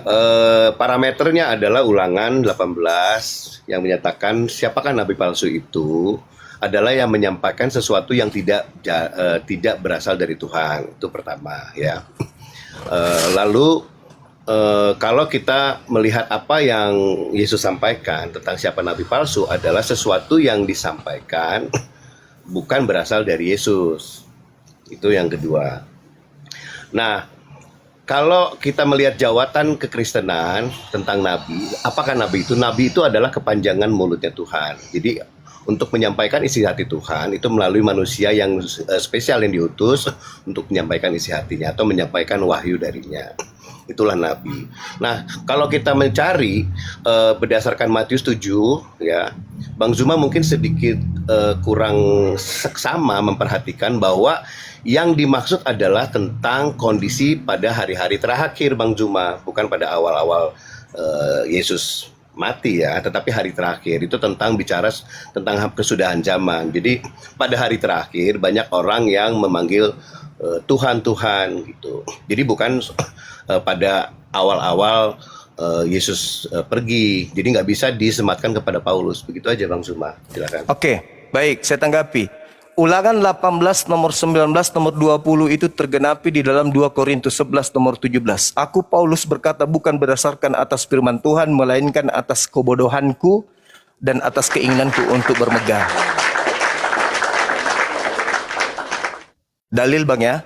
parameternya adalah Ulangan 18 yang menyatakan siapakah Nabi palsu itu adalah yang menyampaikan sesuatu yang tidak berasal dari Tuhan. Itu pertama ya. Lalu kalau kita melihat apa yang Yesus sampaikan tentang siapa nabi palsu adalah sesuatu yang disampaikan bukan berasal dari Yesus. Itu yang kedua. Nah, kalau kita melihat jawatan kekristenan tentang nabi, apakah nabi itu? Nabi itu adalah kepanjangan mulutnya Tuhan. Jadi untuk menyampaikan isi hati Tuhan itu melalui manusia yang spesial yang diutus untuk menyampaikan isi hatinya atau menyampaikan wahyu darinya. Itulah nabi. Nah, kalau kita mencari berdasarkan Matius 7 ya, Bang Zuma mungkin sedikit kurang seksama memperhatikan bahwa yang dimaksud adalah tentang kondisi pada hari-hari terakhir Bang Zuma, bukan pada awal-awal Yesus mati ya, tetapi hari terakhir itu bicara tentang kesudahan zaman. Jadi pada hari terakhir banyak orang yang memanggil Tuhan gitu. Jadi bukan pada awal-awal Yesus pergi. Jadi nggak bisa disematkan kepada Paulus. Begitu aja Bang Zuma. Silakan. Oke, baik, saya tanggapi. Ulangan 18 nomor 19 nomor 20 itu tergenapi di dalam 2 Korintus 11 nomor 17. Aku Paulus berkata bukan berdasarkan atas firman Tuhan, melainkan atas kebodohanku dan atas keinginanku untuk bermegah. Dalil Bang ya.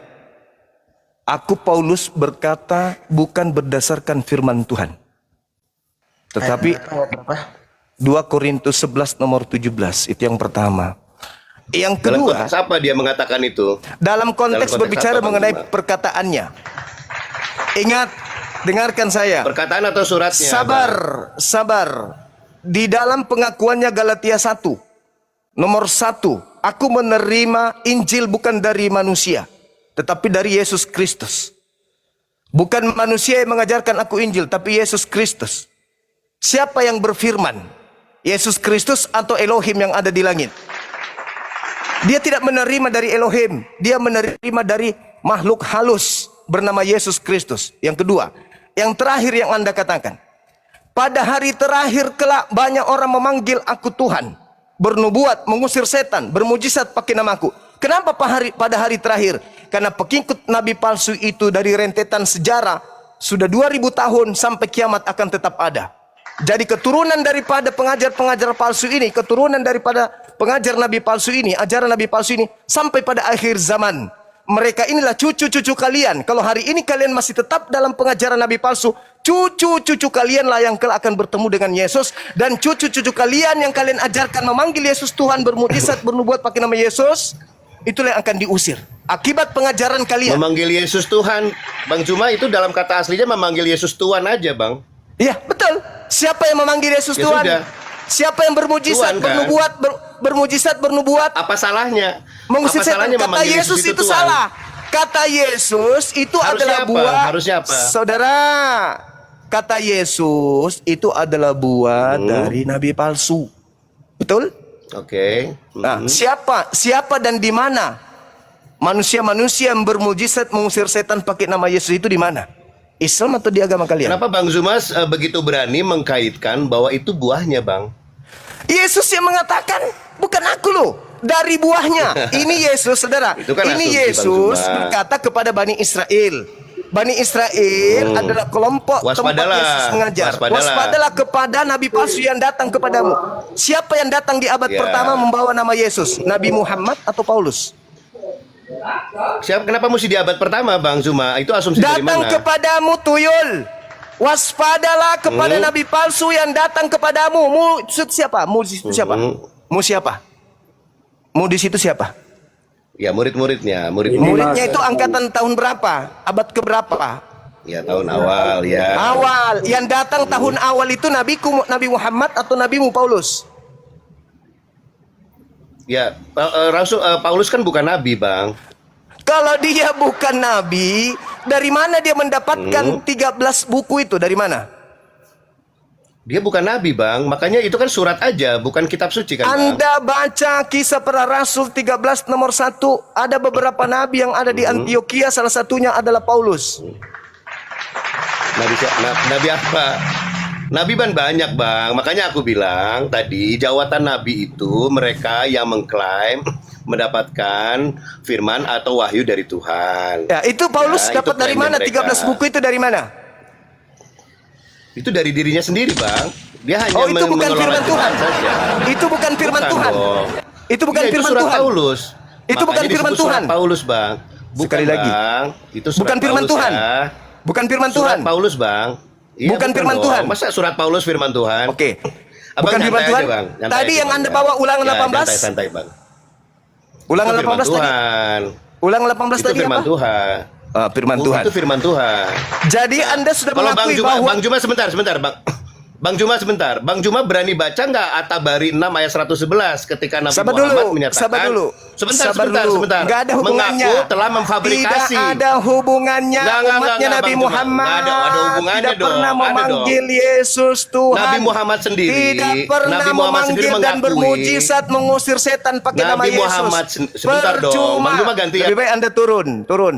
Aku Paulus berkata bukan berdasarkan firman Tuhan. Tetapi 2 Korintus 11 nomor 17 itu yang pertama. Yang Dalam kedua, konteks apa dia mengatakan itu? dalam konteks berbicara apa, Bang mengenai Zuma? perkataannya. Ingat, dengarkan saya. Perkataan atau suratnya? Sabar. Di dalam pengakuannya Galatia 1, nomor 1, aku menerima Injil bukan dari manusia, tetapi dari Yesus Kristus. Bukan manusia yang mengajarkan aku Injil, tapi Yesus Kristus. Siapa yang berfirman? Yesus Kristus atau Elohim yang ada di langit? Dia tidak menerima dari Elohim, dia menerima dari makhluk halus bernama Yesus Kristus. Yang kedua, yang terakhir yang Anda katakan, pada hari terakhir kelak banyak orang memanggil aku Tuhan, bernubuat, mengusir setan, bermujizat pakai namaku. Kenapa pada hari terakhir? Karena pengikut nabi palsu itu dari rentetan sejarah sudah 2000 tahun sampai kiamat akan tetap ada. Jadi keturunan daripada pengajar-pengajar palsu ini, keturunan daripada pengajar nabi palsu ini, ajaran nabi palsu ini sampai pada akhir zaman. Mereka inilah cucu-cucu kalian. Kalau hari ini kalian masih tetap dalam pengajaran nabi palsu, cucu-cucu kalian lah yang kelak akan bertemu dengan Yesus, dan cucu-cucu kalian yang kalian ajarkan memanggil Yesus Tuhan, bermukjizat, bernubuat pakai nama Yesus, itulah yang akan diusir. Akibat pengajaran kalian. Memanggil Yesus Tuhan. Bang Zuma itu dalam kata aslinya memanggil Yesus Tuhan aja Bang. Iya, betul. Siapa yang memanggil Yesus Ya Tuhan? sudah. Siapa yang bermujizat, Tuhan, kan? bermujizat, bernubuat, Apa salahnya? mengusir Apa setan? salahnya Kata memanggil Yesus itu Tuhan? salah. Kata Yesus itu Harusnya adalah apa? buah. Harusnya apa? Saudara, kata Yesus itu adalah buah dari nabi palsu. Betul? Oke. Nah, siapa dan di mana manusia-manusia yang bermujizat mengusir setan pakai nama Yesus itu di mana? Islam atau di agama kalian? Kenapa Bang Zumas begitu berani mengkaitkan bahwa itu buahnya, Bang? Yesus yang mengatakan, bukan aku loh. Dari buahnya. Ini Yesus, saudara. Itu kan Ini asumsi, Yesus Bang Zuma. berkata kepada Bani Israel. Bani Israel adalah kelompok tempat Waspadalah. Yesus mengajar. Waspadalah kepada nabi palsu yang datang kepadamu. Siapa yang datang di abad Ya. pertama membawa nama Yesus? Nabi Muhammad atau Paulus? Kenapa mesti di abad pertama, Bang Zuma? Itu asumsi dari Datang mana? kepadamu tuyul. Waspadalah kepada nabi palsu yang datang kepadamu. Maksud siapa? Mu di situ siapa? Mu siapa? Mu di situ siapa? Ya, murid-muridnya, Muridnya itu angkatan tahun berapa? Abad keberapa? Ya, tahun awal ya. Awal. Yang datang tahun awal itu Nabi Muhammad atau Nabimu Paulus? Ya, Rasul Paulus kan bukan nabi, Bang. Kalau dia bukan nabi, dari mana dia mendapatkan 13 buku itu? Dari mana? Dia bukan nabi, Bang. Makanya itu kan surat aja, bukan kitab suci kan, Bang? Anda baca Kisah Para Rasul 13 nomor 1. Ada beberapa nabi yang ada di Antioquia, salah satunya adalah Paulus. Nabi apa? Nabi banyak, Bang. Makanya aku bilang tadi, jawatan nabi itu mereka yang mengklaim mendapatkan firman atau wahyu dari Tuhan. Ya, itu Paulus Ya, dapat itu dari klaimnya mana? mereka. 13 buku itu dari mana? Itu dari dirinya sendiri, Bang. Dia hanya Oh, itu bukan mengelola firman Tuhan. jemaat saja. Itu bukan firman Bukan Tuhan. dong. Itu bukan Iya, firman surat Tuhan. Paulus. Itu bukan Makanya firman disebut surat Tuhan. Paulus, Bang. Bukan, Sekali lagi. Bang. Itu surat Bukan firman Paulus, Tuhan. ya. Bukan firman Surat Tuhan. Paulus, Bang. Iya, Bukan firman dong. Tuhan. Masa surat Paulus firman Tuhan? Oke. Abang Bukan firman nyantai Tuhan. aja, Bang. Nyantai Tadi aja, yang Bang, Anda ya. bawa ulangan Ya, 18. santai-santai, Bang. Ulangan Itu firman 18 tadi. Tuhan. Ulangan 18 Itu tadi firman apa? Tuhan. Firman Oh, Tuhan. Itu firman Tuhan. Jadi Anda sudah Kalau mengakui bahwa Bang Juma sebentar, Bang. Bang Juma sebentar. Bang Juma berani baca nggak At-Tabari 6 ayat 111 ketika Nabi Sabar Muhammad dulu, menyatakan sabar dulu. Sebentar. Nggak ada hubungannya. Mengaku telah memfabrikasi. Tidak ada hubungannya. Nggak, Umatnya Nabi Bang Juma. Muhammad Nggak ada hubungannya tidak dong. pernah Ada memanggil Yesus Tuhan. Nabi Muhammad sendiri. Tidak pernah Nabi Muhammad sendiri memanggil dan mengakui. bermujizat mengusir setan pakai nama Nabi Yesus. Muhammad sebentar dong. Bang Juma ganti ya. Lebih baik Anda turun.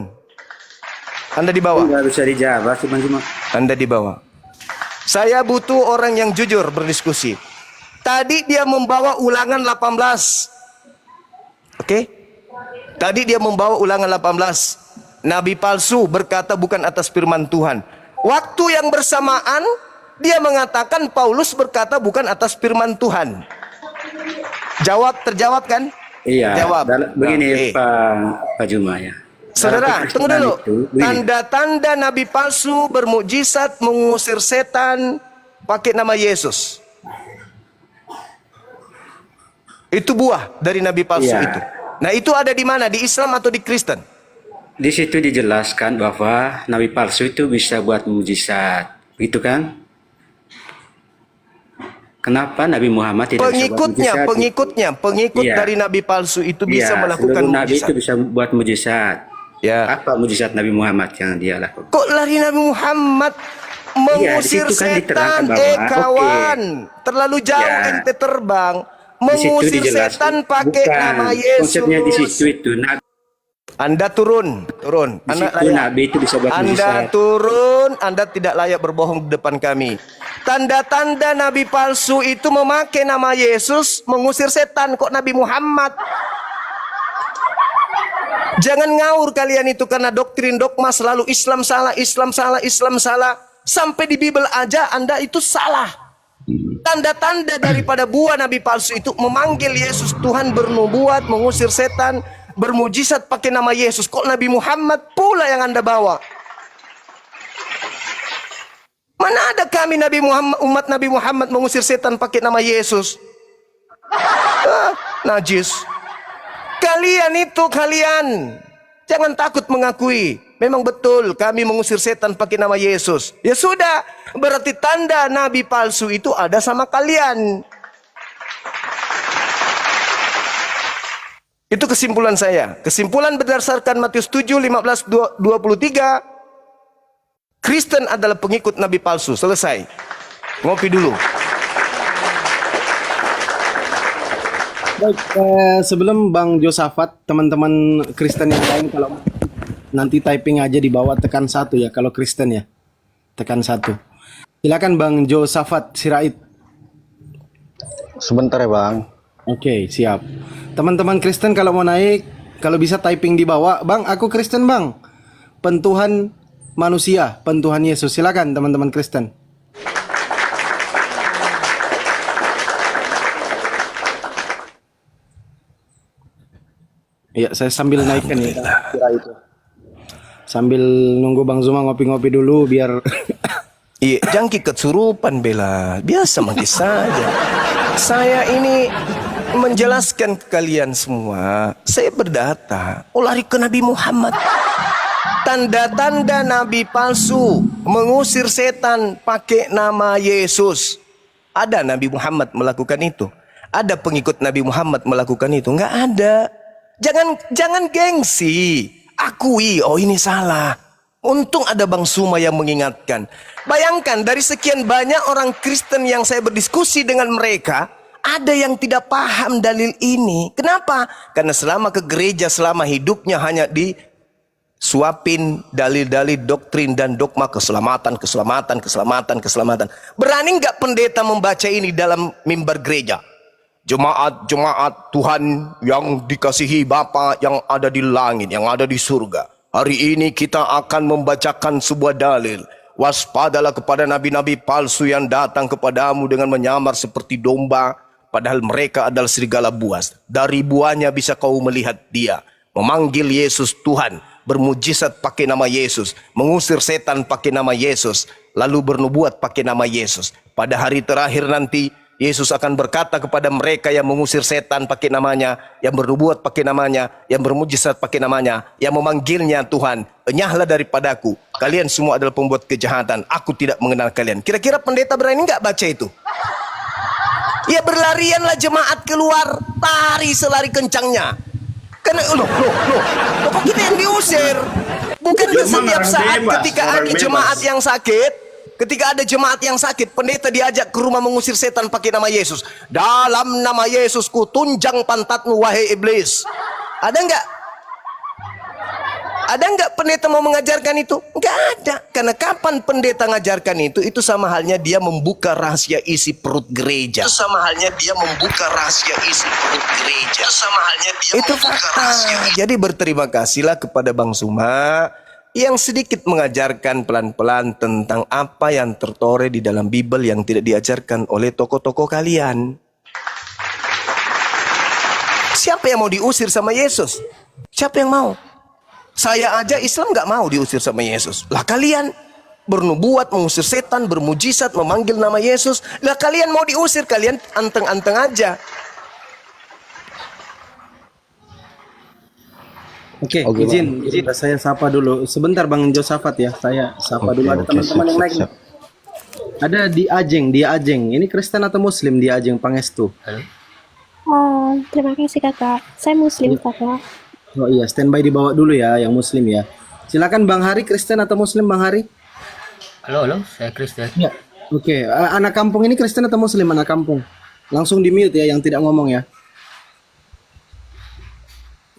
Anda di bawah. Nggak bisa dijawab sih Bang Juma. Anda di bawah. Saya butuh orang yang jujur berdiskusi. Tadi dia membawa ulangan 18. Oke? Tadi dia membawa ulangan 18. Nabi palsu berkata bukan atas firman Tuhan. Waktu yang bersamaan dia mengatakan Paulus berkata bukan atas firman Tuhan. Terjawab kan? Iya. Jawab. Begini Nah, Pak Juma ya. Saudara, Dalam tunggu dulu. itu, begini. Tanda-tanda nabi palsu bermukjizat mengusir setan pakai nama Yesus. Itu buah dari nabi palsu Iya. itu. Nah, itu ada di mana? Di Islam atau di Kristen? Di situ dijelaskan bahwa nabi palsu itu bisa buat mujizat, gitu kan? Kenapa Nabi Muhammad tidak bisa buat mujizat? Pengikut Iya. dari nabi palsu itu bisa Iya, melakukan seluruh nabi mujizat. itu bisa buat mujizat. Ya. Apa mujizat Nabi Muhammad yang dia lakukan? Kok lari Nabi Muhammad mengusir Iya, di situ kan setan? diterangkan bahwa, Kawan, terlalu jauh Ya. ente terbang. Di situ Mengusir dijelaskan. setan pakai Bukan. nama Yesus. Konsepnya di situ itu Nabi. Anda turun. Di situ Nabi itu bisa buat Anda mujizat. turun, Anda tidak layak berbohong di depan kami. Tanda-tanda nabi palsu itu memakai nama Yesus mengusir setan. Kok Nabi Muhammad? Jangan ngaur kalian itu karena doktrin dogma selalu Islam salah, Islam salah, Islam salah. Sampai di Bible aja Anda itu salah. Tanda-tanda daripada buah nabi palsu itu memanggil Yesus Tuhan, bernubuat, mengusir setan, bermujizat pakai nama Yesus. Kok Nabi Muhammad pula yang Anda bawa? Mana ada kami Nabi Muhammad, umat Nabi Muhammad mengusir setan pakai nama Yesus? Najis. Kalian jangan takut mengakui. Memang betul kami mengusir setan pakai nama Yesus. Ya sudah, berarti tanda nabi palsu itu ada sama kalian. Itu kesimpulan saya. Kesimpulan berdasarkan Matius 7, 15, 23. Kristen adalah pengikut nabi palsu. Selesai. Ngopi dulu. Baik, sebelum Bang Josafat, teman-teman Kristen yang lain kalau nanti typing aja di bawah tekan 1 ya, kalau Kristen ya. Tekan 1. Silakan Bang Josafat Sirait. Sebentar ya Bang. Oke, siap. Teman-teman Kristen kalau mau naik, kalau bisa typing di bawah. Bang, aku Kristen Bang. Pentuhan manusia, pentuhan Yesus. Silakan teman-teman Kristen. Iya, saya sambil naikkan ya. Kira itu. Sambil nunggu Bang Zuma ngopi-ngopi dulu biar Iya, jangki kesurupan Bella. Biasa mungkin saja. Saya ini menjelaskan ke kalian semua. Saya berdata. Oh, lari ke Nabi Muhammad. Tanda-tanda nabi palsu mengusir setan pakai nama Yesus. Ada Nabi Muhammad melakukan itu? Ada pengikut Nabi Muhammad melakukan itu? Enggak ada. Jangan gengsi. Akui, oh ini salah. Untung ada Bang Suma yang mengingatkan. Bayangkan dari sekian banyak orang Kristen yang saya berdiskusi dengan mereka, ada yang tidak paham dalil ini. Kenapa? Karena selama ke gereja, selama hidupnya hanya disuapin dalil-dalil doktrin dan dogma keselamatan. Berani nggak pendeta membaca ini dalam mimbar gereja? Jemaat Tuhan yang dikasihi Bapa yang ada di langit, yang ada di surga. Hari ini kita akan membacakan sebuah dalil. Waspadalah kepada nabi-nabi palsu yang datang kepadamu dengan menyamar seperti domba, padahal mereka adalah serigala buas. Dari buahnya bisa kau melihat dia. Memanggil Yesus Tuhan, bermujizat pakai nama Yesus, mengusir setan pakai nama Yesus, lalu bernubuat pakai nama Yesus. Pada hari terakhir nanti, Yesus akan berkata kepada mereka yang mengusir setan pakai namanya, yang bernubuat pakai namanya, yang bermujizat pakai namanya, yang memanggilnya Tuhan, enyahlah daripadaku, kalian semua adalah pembuat kejahatan, aku tidak mengenal kalian. Kira-kira pendeta berani nggak baca itu? Ya berlarianlah jemaat keluar, lari selari kencangnya. Karena loh, kok kita yang diusir? Bukan setiap saat ketika ada jemaat yang sakit, ketika ada jemaat yang sakit, pendeta diajak ke rumah mengusir setan pakai nama Yesus. Dalam nama Yesus ku tunjang pantatmu wahai iblis. Ada enggak? Ada enggak pendeta mau mengajarkan itu? Enggak ada. Karena kapan pendeta ngajarkan itu sama halnya dia membuka rahasia isi perut gereja. Itu sama halnya dia membuka rahasia isi perut gereja. Itu sama halnya dia itu membuka rahasia. Jadi berterima kasihlah kepada Bang Suma yang sedikit mengajarkan pelan-pelan tentang apa yang tertore di dalam Bible yang tidak diajarkan oleh tokoh-tokoh kalian. Siapa yang mau diusir sama Yesus? Siapa yang mau? Saya aja Islam nggak mau diusir sama Yesus. Lah kalian bernubuat, mengusir setan, bermujizat, memanggil nama Yesus. Lah kalian mau diusir, kalian anteng-anteng aja. Oke, izin saya sapa dulu. Sebentar Bang Josafat ya, saya sapa dulu. Ada teman-teman yang lain. Ada di Ajeng. Ini Kristen atau Muslim di Ajeng Pangestu? Oh, terima kasih kakak. Saya Muslim kakak. Oh iya, standby dibawa dulu ya, yang Muslim ya. Silakan Bang Hari, Kristen atau Muslim Bang Hari? Halo, saya Kristen. Ya. Oke, anak kampung ini Kristen atau Muslim anak kampung? Langsung di mute ya, yang tidak ngomong ya.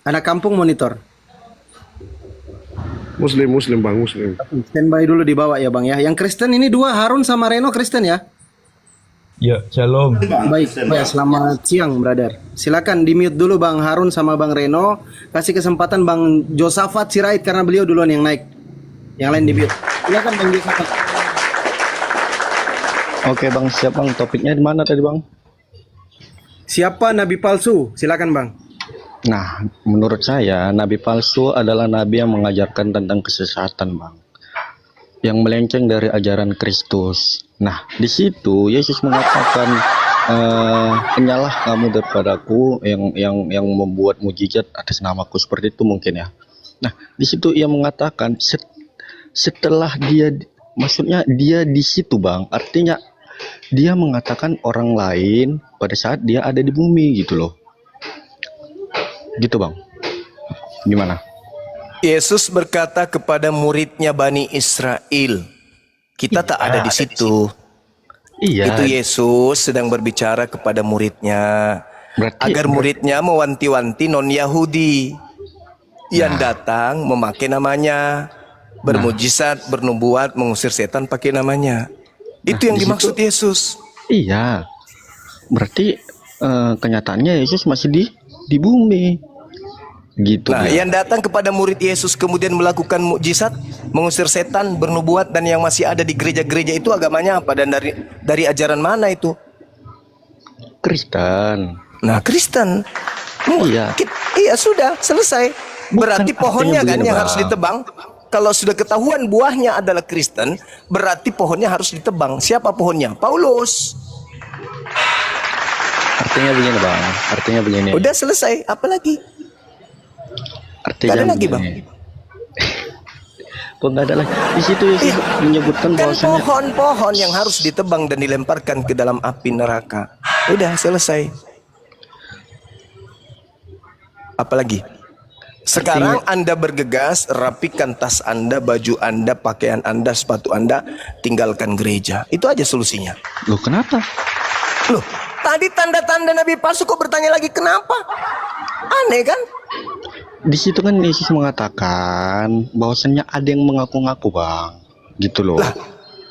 Anak kampung monitor. Muslim Bang, Muslim. Standby dulu dibawa ya Bang ya. Yang Kristen ini dua, Harun sama Reno Kristen ya? Ya, shalom. Baik, selamat siang brother. Silakan di mute dulu Bang Harun sama Bang Reno. Kasih kesempatan Bang Josafat Sirait karena beliau duluan yang naik. Yang lain di mute. Silakan Bang Josafat. Oke Bang, siap Bang. Topiknya di mana tadi Bang? Siapa nabi palsu? Silakan Bang. Nah, menurut saya nabi palsu adalah nabi yang mengajarkan tentang kesesatan Bang, yang melenceng dari ajaran Kristus. Nah, di situ Yesus mengatakan, "Penyalah kamu daripadaku yang membuat mujizat atas namaku," seperti itu mungkin ya. Nah, di situ ia mengatakan setelah dia, maksudnya dia di situ Bang, artinya dia mengatakan orang lain pada saat dia ada di bumi gitu loh. Gitu Bang. Gimana? Yesus berkata kepada muridnya Bani Israel. Kita tak ada di situ. Iya. Itu Yesus sedang berbicara kepada muridnya. agar muridnya mewanti-wanti non-Yahudi yang datang memakai namanya, bermujizat, bernubuat, mengusir setan pakai namanya. Itu yang di dimaksud situ- Yesus. Iya. Berarti kenyataannya Yesus masih di bumi. Gitu. Nah, dia. yang datang kepada murid Yesus kemudian melakukan mukjizat, mengusir setan, bernubuat, dan yang masih ada di gereja-gereja itu agamanya apa dan dari ajaran mana itu? Kristen. Nah, Kristen. Iya. Iya, sudah selesai. Berarti Bukan, pohonnya artinya kan begini, yang Bang. harus ditebang. Kalau sudah ketahuan buahnya adalah Kristen, berarti pohonnya harus ditebang. Siapa pohonnya? Paulus. Artinya begini, Bang. Artinya begini. Udah selesai. Apa lagi? Artinya Nggak ada lagi, begini. Kok nggak ada lagi? Di situ Yesus menyebutkan Kan bahwasanya pohon-pohon yang harus ditebang dan dilemparkan ke dalam api neraka. Udah selesai. Apalagi? Sekarang Anda bergegas, rapikan tas Anda, baju Anda, pakaian Anda, sepatu Anda, tinggalkan gereja. Itu aja solusinya. Loh, kenapa? Loh, tadi tanda-tanda nabi palsu kok bertanya lagi kenapa? Aneh kan? Di situ kan Yesus mengatakan bahwasannya ada yang mengaku-ngaku, Bang. Gitu loh.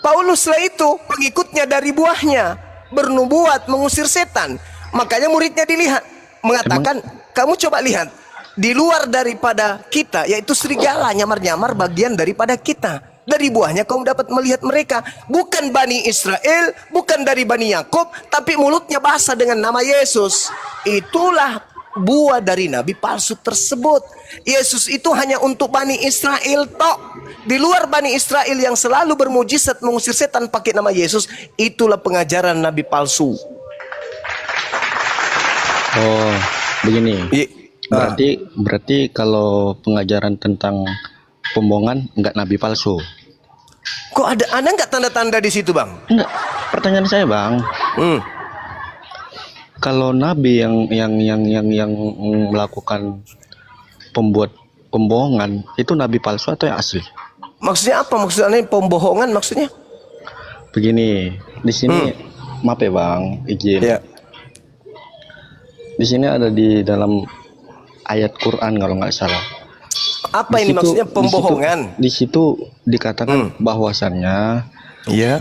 Pauluslah itu pengikutnya dari buahnya, bernubuat, mengusir setan. Makanya muridnya dilihat, mengatakan, kamu coba lihat, di luar daripada kita, yaitu serigala, nyamar-nyamar bagian daripada kita. Dari buahnya kamu dapat melihat mereka. Bukan Bani Israel, bukan dari Bani Yakub, tapi mulutnya basah dengan nama Yesus. Itulah buah dari nabi palsu tersebut. Yesus itu hanya untuk Bani Israel tok. Di luar Bani Israel yang selalu bermujizat mengusir setan pakai nama Yesus, itulah pengajaran nabi palsu. Oh, begini. Berarti kalau pengajaran tentang pembohongan nggak nabi palsu. Kok ada nggak tanda-tanda di situ, Bang? Enggak. Pertanyaan saya, Bang. Kalau nabi yang melakukan pembohongan itu nabi palsu atau yang asli? Maksudnya apa? Maksudnya pembohongan maksudnya? Begini, di sini maaf ya, Bang, izin. Ya. Di sini ada di dalam ayat Quran kalau nggak salah. Apa ini maksudnya pembohongan? Di situ dikatakan bahwasannya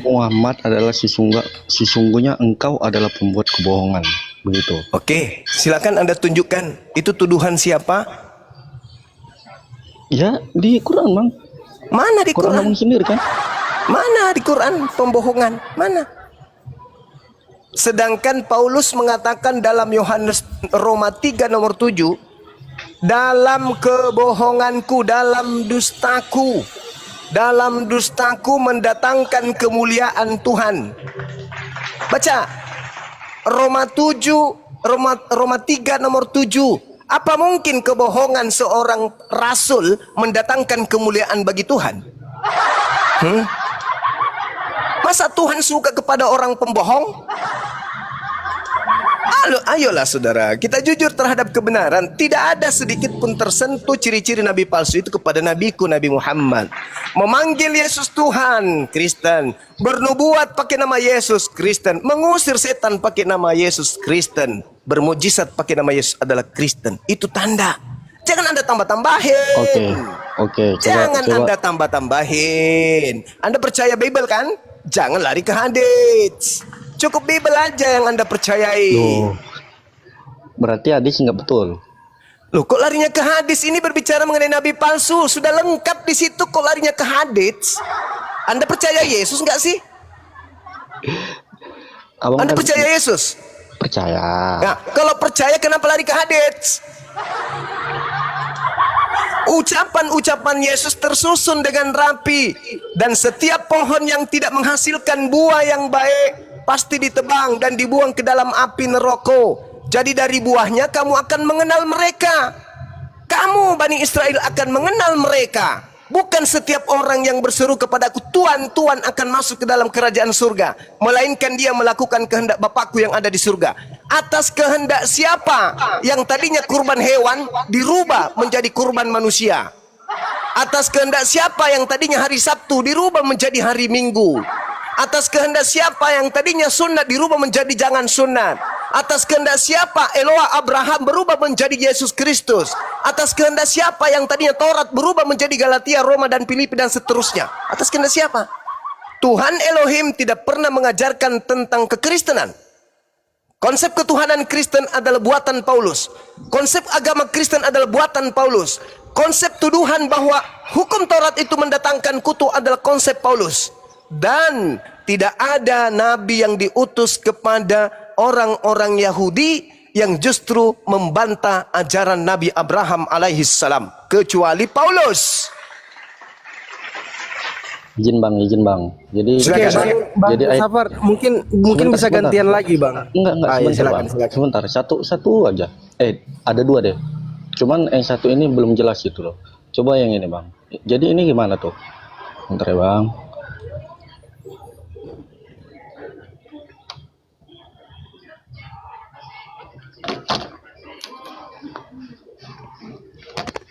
Muhammad adalah sesungguhnya engkau adalah pembuat kebohongan, begitu. Oke, silakan Anda tunjukkan itu tuduhan siapa? Ya, di Quran, Bang. Mana di Quran? Ngomong sendiri kan? Mana di Quran pembohongan? Mana? Sedangkan Paulus mengatakan dalam Yohanes Roma 3 nomor 7, dalam kebohonganku, dalam dustaku mendatangkan kemuliaan Tuhan. Baca Roma 3 nomor 7. Apa mungkin kebohongan seorang rasul mendatangkan kemuliaan bagi Tuhan? Masa Tuhan suka kepada orang pembohong? Ayolah saudara, kita jujur terhadap kebenaran. Tidak ada sedikit pun tersentuh ciri-ciri nabi palsu itu kepada nabiku Nabi Muhammad. Memanggil Yesus Tuhan, Kristen. Bernubuat pakai nama Yesus, Kristen. Mengusir setan pakai nama Yesus, Kristen. Bermujizat pakai nama Yesus adalah Kristen. Itu tanda. Jangan Anda tambah-tambahin. Oke. Jangan Anda tambah-tambahin. Anda percaya Bible kan? Jangan lari ke hadits. Cukup Bible aja yang Anda percayai. Loh, berarti hadis nggak betul. Loh, kok larinya ke hadis? Ini berbicara mengenai nabi palsu. Sudah lengkap di situ, kok larinya ke hadis? Anda percaya Yesus nggak sih? Anda percaya Yesus? Percaya. Nah, kalau percaya kenapa lari ke hadits? Ucapan-ucapan Yesus tersusun dengan rapi. Dan setiap pohon yang tidak menghasilkan buah yang baik pasti ditebang dan dibuang ke dalam api neraka. Jadi dari buahnya kamu akan mengenal mereka. Kamu Bani Israel akan mengenal mereka. Bukan setiap orang yang berseru kepadaku Tuhan, Tuhan akan masuk ke dalam kerajaan surga, melainkan dia melakukan kehendak Bapakku yang ada di surga. Atas kehendak siapa yang tadinya kurban hewan dirubah menjadi kurban manusia? Atas kehendak siapa yang tadinya hari Sabtu dirubah menjadi hari Minggu? Atas kehendak siapa yang tadinya sunat dirubah menjadi jangan sunat? Atas kehendak siapa Eloa Abraham berubah menjadi Yesus Kristus? Atas kehendak siapa yang tadinya Taurat berubah menjadi Galatia, Roma, dan Filipi, dan seterusnya? Atas kehendak siapa? Tuhan Elohim tidak pernah mengajarkan tentang kekristenan. Konsep ketuhanan Kristen adalah buatan Paulus. Konsep agama Kristen adalah buatan Paulus. Konsep tuduhan bahwa hukum Taurat itu mendatangkan kutu adalah konsep Paulus. Dan tidak ada nabi yang diutus kepada orang-orang Yahudi yang justru membantah ajaran Nabi Abraham alaihi salam, kecuali Paulus. Izin bang. Jadi Silakan. jadi ayat Sabar, mungkin bisa sebentar. gantian lagi, Bang. Enggak, Ayo, sebentar, Bang. Sebentar, satu aja. Ada dua deh. Cuman yang satu ini belum jelas gitu loh. Coba yang ini, Bang. Jadi ini gimana tuh? Bentar ya, Bang.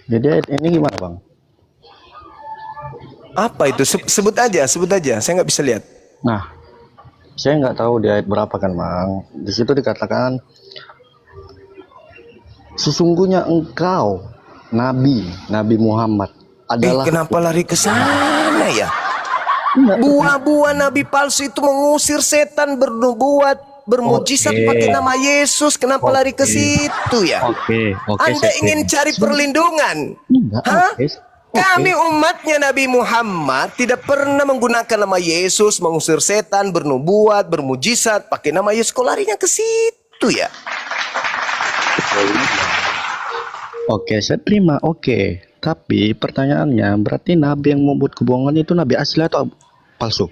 Jadi ayat ini gimana, Bang? Apa itu? Sebut aja. Saya nggak bisa lihat. Nah, saya nggak tahu di ayat berapa kan, Bang. Di situ dikatakan, sesungguhnya engkau, Nabi Muhammad adalah... Kenapa lari ke sana ya? Buah-buah nabi palsu itu mengusir setan, bernubuat, bermujizat pakai nama Yesus. Kenapa lari ke situ ya? Oke, Anda ingin cari perlindungan? Enggak, Hah? oke. Kami umatnya Nabi Muhammad tidak pernah menggunakan nama Yesus, mengusir setan, bernubuat, bermujizat pakai nama Yesus. Kok larinya ke situ ya? Oke, saya terima. Oke, tapi pertanyaannya berarti nabi yang membuat kebohongan itu nabi asli atau palsu?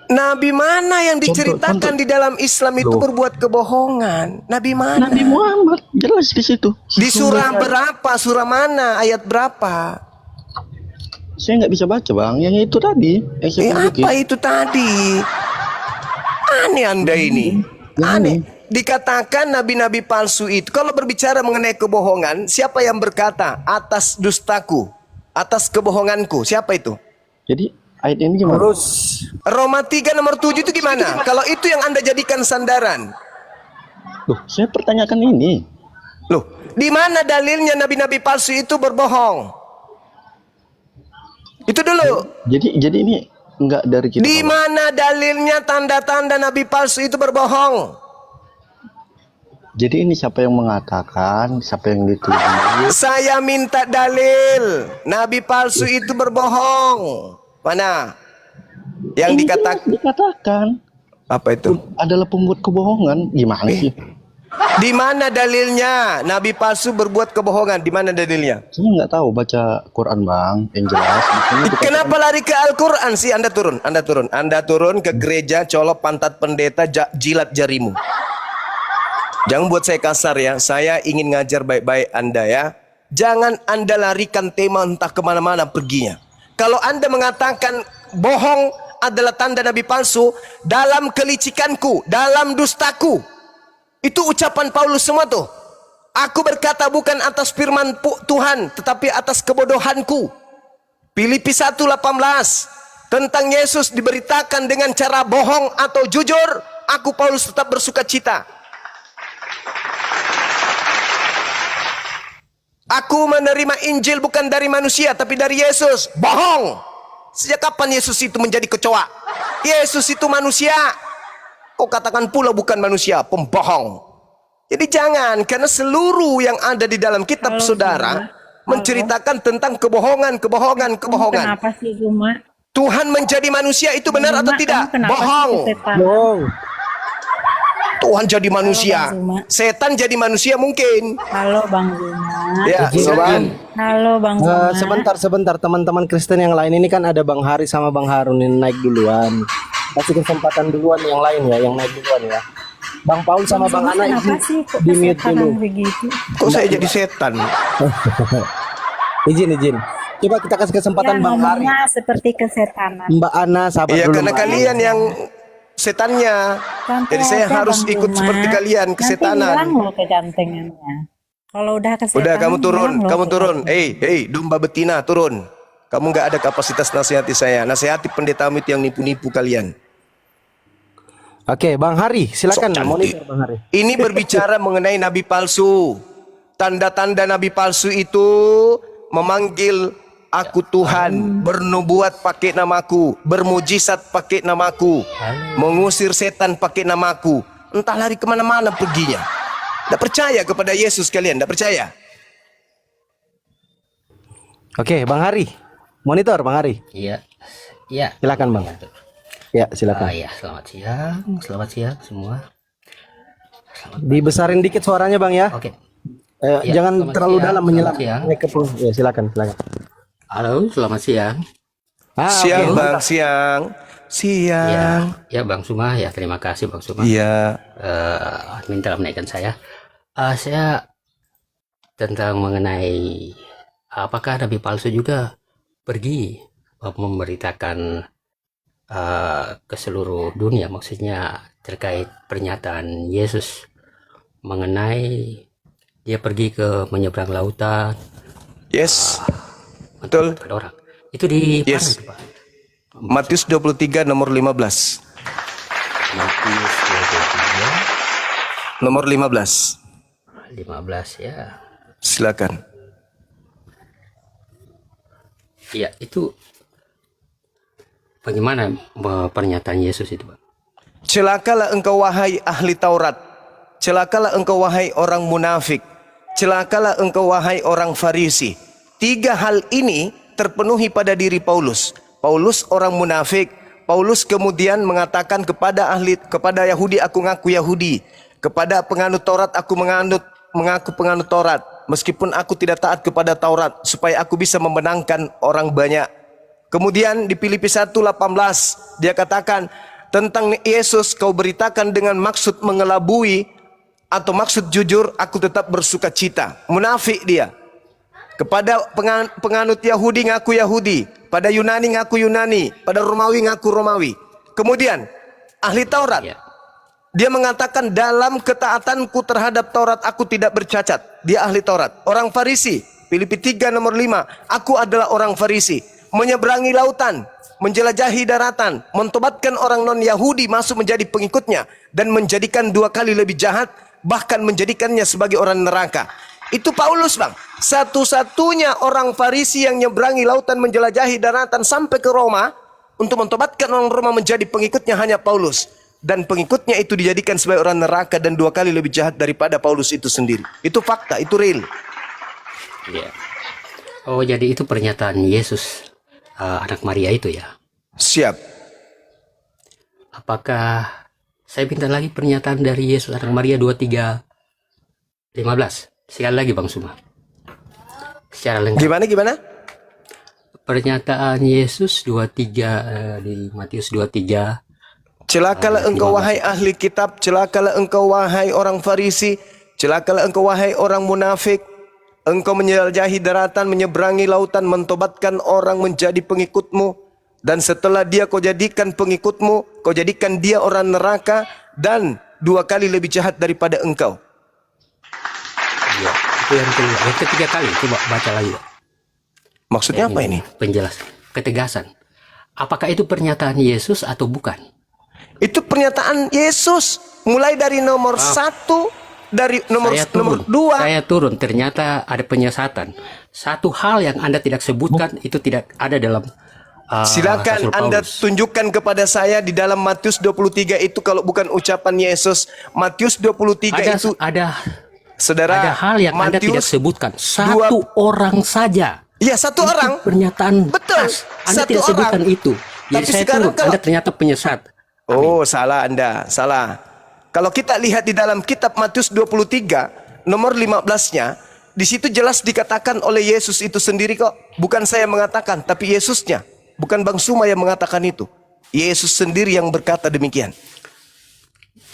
Nabi mana yang diceritakan di dalam Islam itu berbuat kebohongan? Nabi mana? Nabi Muhammad jelas di situ. Di surah berapa? Surah mana? Ayat berapa? Saya nggak bisa baca, Bang. Yang itu tadi. Apa itu tadi? Aneh Anda ini. Aneh. Dikatakan nabi-nabi palsu itu, kalau berbicara mengenai kebohongan, siapa yang berkata atas dustaku, atas kebohonganku? Siapa itu? Jadi ayat ini gimana? Roma 3 nomor 7 itu gimana? Kalau itu yang Anda jadikan sandaran. Loh, saya pertanyakan ini. Loh, di mana dalilnya nabi-nabi palsu itu berbohong? Itu dulu. Jadi ini enggak dari kita. Di mana dalilnya tanda-tanda nabi palsu itu berbohong? Jadi ini siapa yang mengatakan, siapa yang dituduh? Saya minta dalil. Nabi palsu itu berbohong. Mana? Yang dikatakan. Apa itu? Adalah pembuat kebohongan. Gimana sih? Di mana dalilnya? Nabi palsu berbuat kebohongan. Di mana dalilnya? Saya nggak tahu baca Quran, Bang. Yang jelas. Kenapa lari ke Al-Quran sih? Anda turun ke gereja, colok pantat pendeta, jilat jarimu. Jangan buat saya kasar ya. Saya ingin ngajar baik-baik Anda ya. Jangan Anda larikan tema entah kemana-mana perginya. Kalau Anda mengatakan bohong adalah tanda nabi palsu, dalam kelicikanku, dalam dustaku, itu ucapan Paulus semua tuh. Aku berkata bukan atas firman Tuhan, tetapi atas kebodohanku. Filipi 1:18. Tentang Yesus diberitakan dengan cara bohong atau jujur, aku Paulus tetap bersuka cita. Aku menerima Injil bukan dari manusia tapi dari Yesus. Bohong. Sejak kapan Yesus itu menjadi kecoa? Yesus itu manusia. Kau katakan pula bukan manusia, pembohong. Jadi jangan, karena seluruh yang ada di dalam kitab saudara menceritakan tentang kebohongan. Kenapa sih Zuma? Tuhan menjadi manusia itu benar atau tidak? Bohong. Tuhan jadi manusia, setan jadi manusia mungkin. Halo Bang Zuma. Ya, Halo Bang Zuma. Sebentar teman-teman Kristen yang lain ini kan ada Bang Hari sama Bang Harun yang naik duluan. Kasih kesempatan duluan yang lain ya, yang naik duluan ya. Bang Paul sama Bang Ana di mute dulu. Kok saya jadi setan? izin. Coba kita kasih kesempatan Bang Hari. Seperti kesetanan. Mbak Ana sabar dulu. Iya, karena kalian yang setannya. Jadi saya harus ikut seperti kalian, kesetanan. Hilang loh kegantengannya. Kalau udah kesetanan. Udah kamu turun. Hei, domba betina turun. Kamu nggak ada kapasitas nasihati saya. Nasihati pendetamu itu yang nipu-nipu kalian. Oke, Bang Hari, silakan Sok cantik. monitor Bang Hari. Ini berbicara mengenai nabi palsu. Tanda-tanda nabi palsu itu memanggil aku Tuhan, bernubuat pakai namaku, bermujizat pakai namaku, mengusir setan pakai namaku. Entah lari kemana-mana perginya. Tidak percaya kepada Yesus kalian, tidak percaya. Oke, Bang Hari, monitor Bang Hari. Iya. Iya. Silakan Bang. Ya, silakan. Ya, selamat siang. Selamat siang semua. Dibesarin dikit suaranya Bang ya. Oke. Ya, Jangan selamat terlalu siang, dalam selamat menyelam. siang. Ya, silakan. Halo, selamat siang. Siang oke. Bang, siang. Siang. Ya, Bang Suma, ya terima kasih Bang Suma. Iya. Admin telah menaikkan saya. Saya tentang mengenai apakah nabi palsu juga pergi memberitakan ke seluruh dunia, maksudnya terkait pernyataan Yesus mengenai dia pergi ke menyeberang lautan. Yes. Betul. Pada orang. Itu di mana Yes. itu, Pak? Matius 23 nomor 15. Matius 23 Nomor 15. 15 ya. Silakan. Iya, itu bagaimana pernyataan Yesus itu, Pak? Celakalah engkau wahai ahli Taurat. Celakalah engkau wahai orang munafik. Celakalah engkau wahai orang Farisi. 3 hal ini terpenuhi pada diri Paulus. Paulus orang munafik. Paulus kemudian mengatakan kepada Yahudi, aku ngaku Yahudi. Kepada penganut Taurat, aku mengaku penganut Taurat. Meskipun aku tidak taat kepada Taurat, supaya aku bisa memenangkan orang banyak. Kemudian di Filipi 1:18 dia katakan tentang Yesus, kau beritakan dengan maksud mengelabui atau maksud jujur, aku tetap bersuka cita. Munafik dia. Kepada penganut Yahudi ngaku Yahudi, pada Yunani ngaku Yunani, pada Romawi ngaku Romawi. Kemudian ahli Taurat, dia mengatakan dalam ketaatanku terhadap Taurat aku tidak bercacat. Dia ahli Taurat. Orang Farisi, Filipi 3 nomor 5, aku adalah orang Farisi. Menyeberangi lautan, menjelajahi daratan, mentobatkan orang non-Yahudi masuk menjadi pengikutnya, dan menjadikan 2 kali lebih jahat, bahkan menjadikannya sebagai orang neraka. Itu Paulus, Bang. Satu-satunya orang Farisi yang nyeberangi lautan, menjelajahi daratan sampai ke Roma untuk mentobatkan orang Roma menjadi pengikutnya hanya Paulus. Dan pengikutnya itu dijadikan sebagai orang neraka dan 2 kali lebih jahat daripada Paulus itu sendiri. Itu fakta, itu real. Iya. Oh, jadi itu pernyataan Yesus, anak Maria itu ya? Siap. Apakah saya minta lagi pernyataan dari Yesus anak Maria 23:15? Sekali lagi Bang Suma. Secara lengkap. Gimana? Pernyataan Yesus 23 di Matius 23. Celakalah engkau wahai ahli kitab, celakalah engkau wahai orang Farisi, celakalah engkau wahai orang munafik. Engkau menjelajahi daratan, menyeberangi lautan, mentobatkan orang menjadi pengikutmu. Dan setelah dia kau jadikan pengikutmu, kau jadikan dia orang neraka dan 2 kali lebih jahat daripada engkau. Ya, itu yang kedua. Yang ketiga kali, coba baca lagi. Maksudnya apa ini? Penjelasan, ketegasan. Apakah itu pernyataan Yesus atau bukan? Itu pernyataan Yesus. Mulai dari nomor 1, dari nomor 2. Saya turun, ternyata ada penyesatan. Satu hal yang Anda tidak sebutkan itu tidak ada dalam silakan Rasul Anda Paulus. tunjukkan kepada saya di dalam Matius 23 itu kalau bukan ucapan Yesus. Matius 23 itu Saudara, ada hal yang Anda tidak sebutkan. Satu orang saja. Iya, satu Itu orang. Pernyataan betul. Anda Satu tidak orang. sebutkan itu. Jadi Tapi saya sekarang turun. Anda ternyata penyesat. Oh, salah Anda, salah. Kalau kita lihat di dalam kitab Matius 23 nomor 15-nya, di situ jelas dikatakan oleh Yesus itu sendiri kok. Bukan saya mengatakan, tapi Yesusnya. Bukan Bang Suma yang mengatakan itu. Yesus sendiri yang berkata demikian.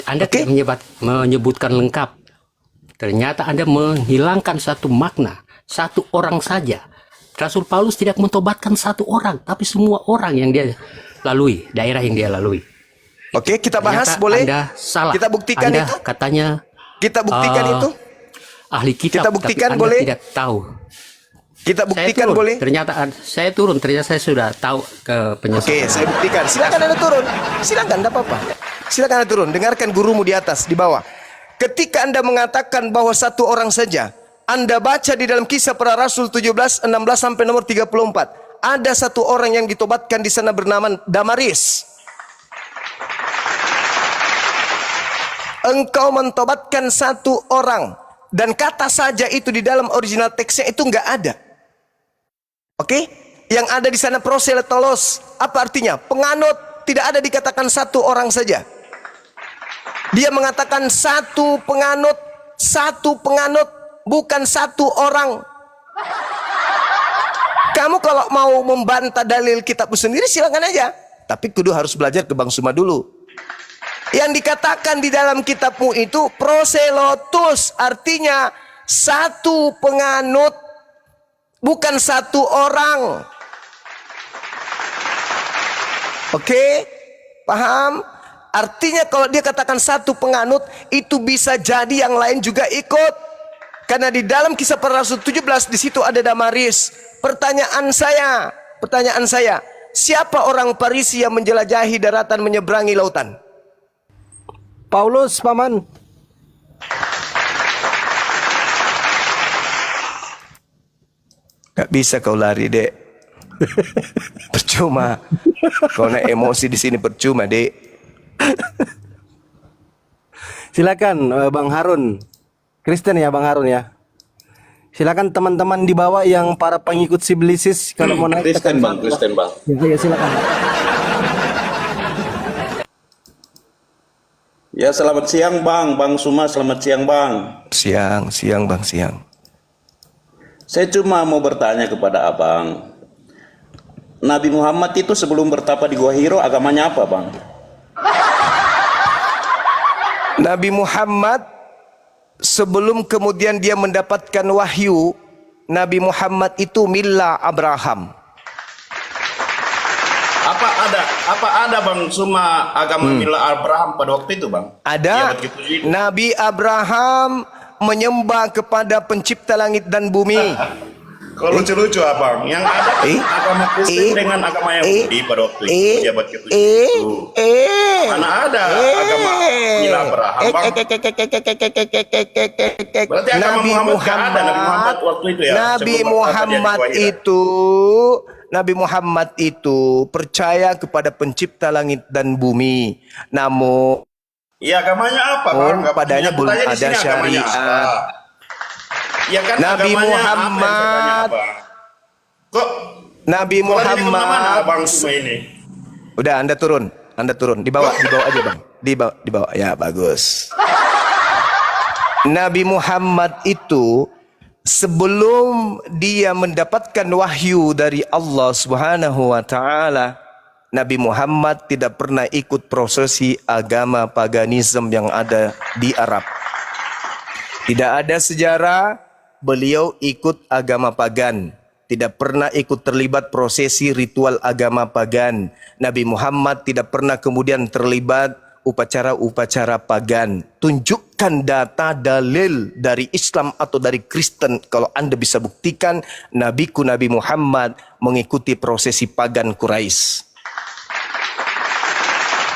Anda tidak menyebutkan lengkap. Ternyata Anda menghilangkan satu makna. Satu orang saja. Rasul Paulus tidak mentobatkan satu orang, tapi semua orang yang dia lalui, daerah yang dia lalui. Oke, kita bahas, Ternyata boleh? Anda salah. Kita buktikan Anda itu? Katanya Kita buktikan itu? ahli kitab, Kita buktikan, tapi Anda boleh? tidak tahu. Kita buktikan, Saya turun. boleh? Ternyata saya turun, ternyata saya sudah tahu ke penyesatan. Oke, saya buktikan. Silakan Anda turun. Silakan, enggak apa-apa. Silakan Anda turun, dengarkan gurumu di atas, di bawah. Ketika Anda mengatakan bahwa satu orang saja, Anda baca di dalam Kisah Para Rasul 17, 16 sampai nomor 34. Ada satu orang yang ditobatkan di sana bernama Damaris. Engkau mentobatkan satu orang, dan kata saja itu di dalam original teksnya itu enggak ada. Oke? Yang ada di sana proselytos. Apa artinya? Penganut. Tidak ada dikatakan satu orang saja. Dia mengatakan satu penganut, bukan satu orang. Kamu kalau mau membantah dalil kitabmu sendiri silakan aja. Tapi kudu harus belajar ke Bang Suma dulu. Yang dikatakan di dalam kitabmu itu proselytos, artinya satu penganut, bukan satu orang. Oke? Paham? Artinya kalau dia katakan satu penganut, itu bisa jadi yang lain juga ikut. Karena di dalam Kisah Para Rasul 17 di situ ada Damaris. Pertanyaan saya, siapa orang Parisi yang menjelajahi daratan menyeberangi lautan? Paulus, Paman. Gak bisa kau lari, Dek. Percuma. Kau naik emosi di sini percuma, Dek. Silakan Bang Harun. Kristen ya Bang Harun ya. Silakan teman-teman di bawah yang para pengikut Siblisis kalau mau naik. Kristen Bang. Ya, silakan. Ya, selamat siang Bang Suma, selamat siang Bang. Siang Bang, siang. Saya cuma mau bertanya kepada Abang. Nabi Muhammad itu sebelum bertapa di Gua Hiro agamanya apa Bang? Nabi Muhammad sebelum kemudian dia mendapatkan wahyu, Nabi Muhammad itu Millah Abraham. Apa ada Bang Suma agama Millah Abraham pada waktu itu Bang? Ada. Nabi Abraham menyembah kepada pencipta langit dan bumi. Kalau lucu-lucu Abang, yang ada agama Kristen dengan agama Yahudi pada waktu itu, pejabat ketujuh itu. Mana ada agama Millah Abraham Bang? Berarti agama Muhammad gak ada, Nabi Muhammad waktu itu ya? Nabi Muhammad itu percaya kepada pencipta langit dan bumi. Namun agamanya apa Bang? Padanya belum ada syariat. Ya kan Nabi Muhammad. Kok Nabi Muhammad. Bang Suma ini? Udah Anda turun. Dibawa aja Bang. Dibawa. Ya bagus. Nabi Muhammad itu sebelum dia mendapatkan wahyu dari Allah Subhanahu wa taala, Nabi Muhammad tidak pernah ikut prosesi agama paganisme yang ada di Arab. Tidak ada sejarah beliau ikut agama pagan. Tidak pernah ikut terlibat prosesi ritual agama pagan. Nabi Muhammad tidak pernah kemudian terlibat upacara-upacara pagan. Tunjukkan data dalil dari Islam atau dari Kristen. Kalau Anda bisa buktikan Nabi Muhammad mengikuti prosesi pagan Quraisy.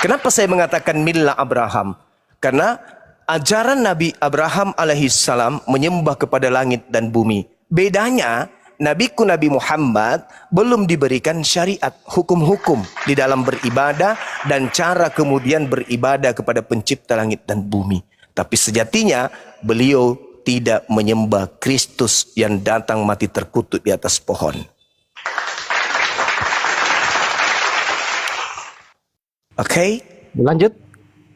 Kenapa saya mengatakan Millah Abraham? Karena ajaran Nabi Abraham alaihissalam menyembah kepada langit dan bumi. Bedanya, Nabi Muhammad belum diberikan syariat, hukum-hukum di dalam beribadah dan cara kemudian beribadah kepada pencipta langit dan bumi. Tapi sejatinya beliau tidak menyembah Kristus yang datang mati terkutuk di atas pohon. Oke? Lanjut,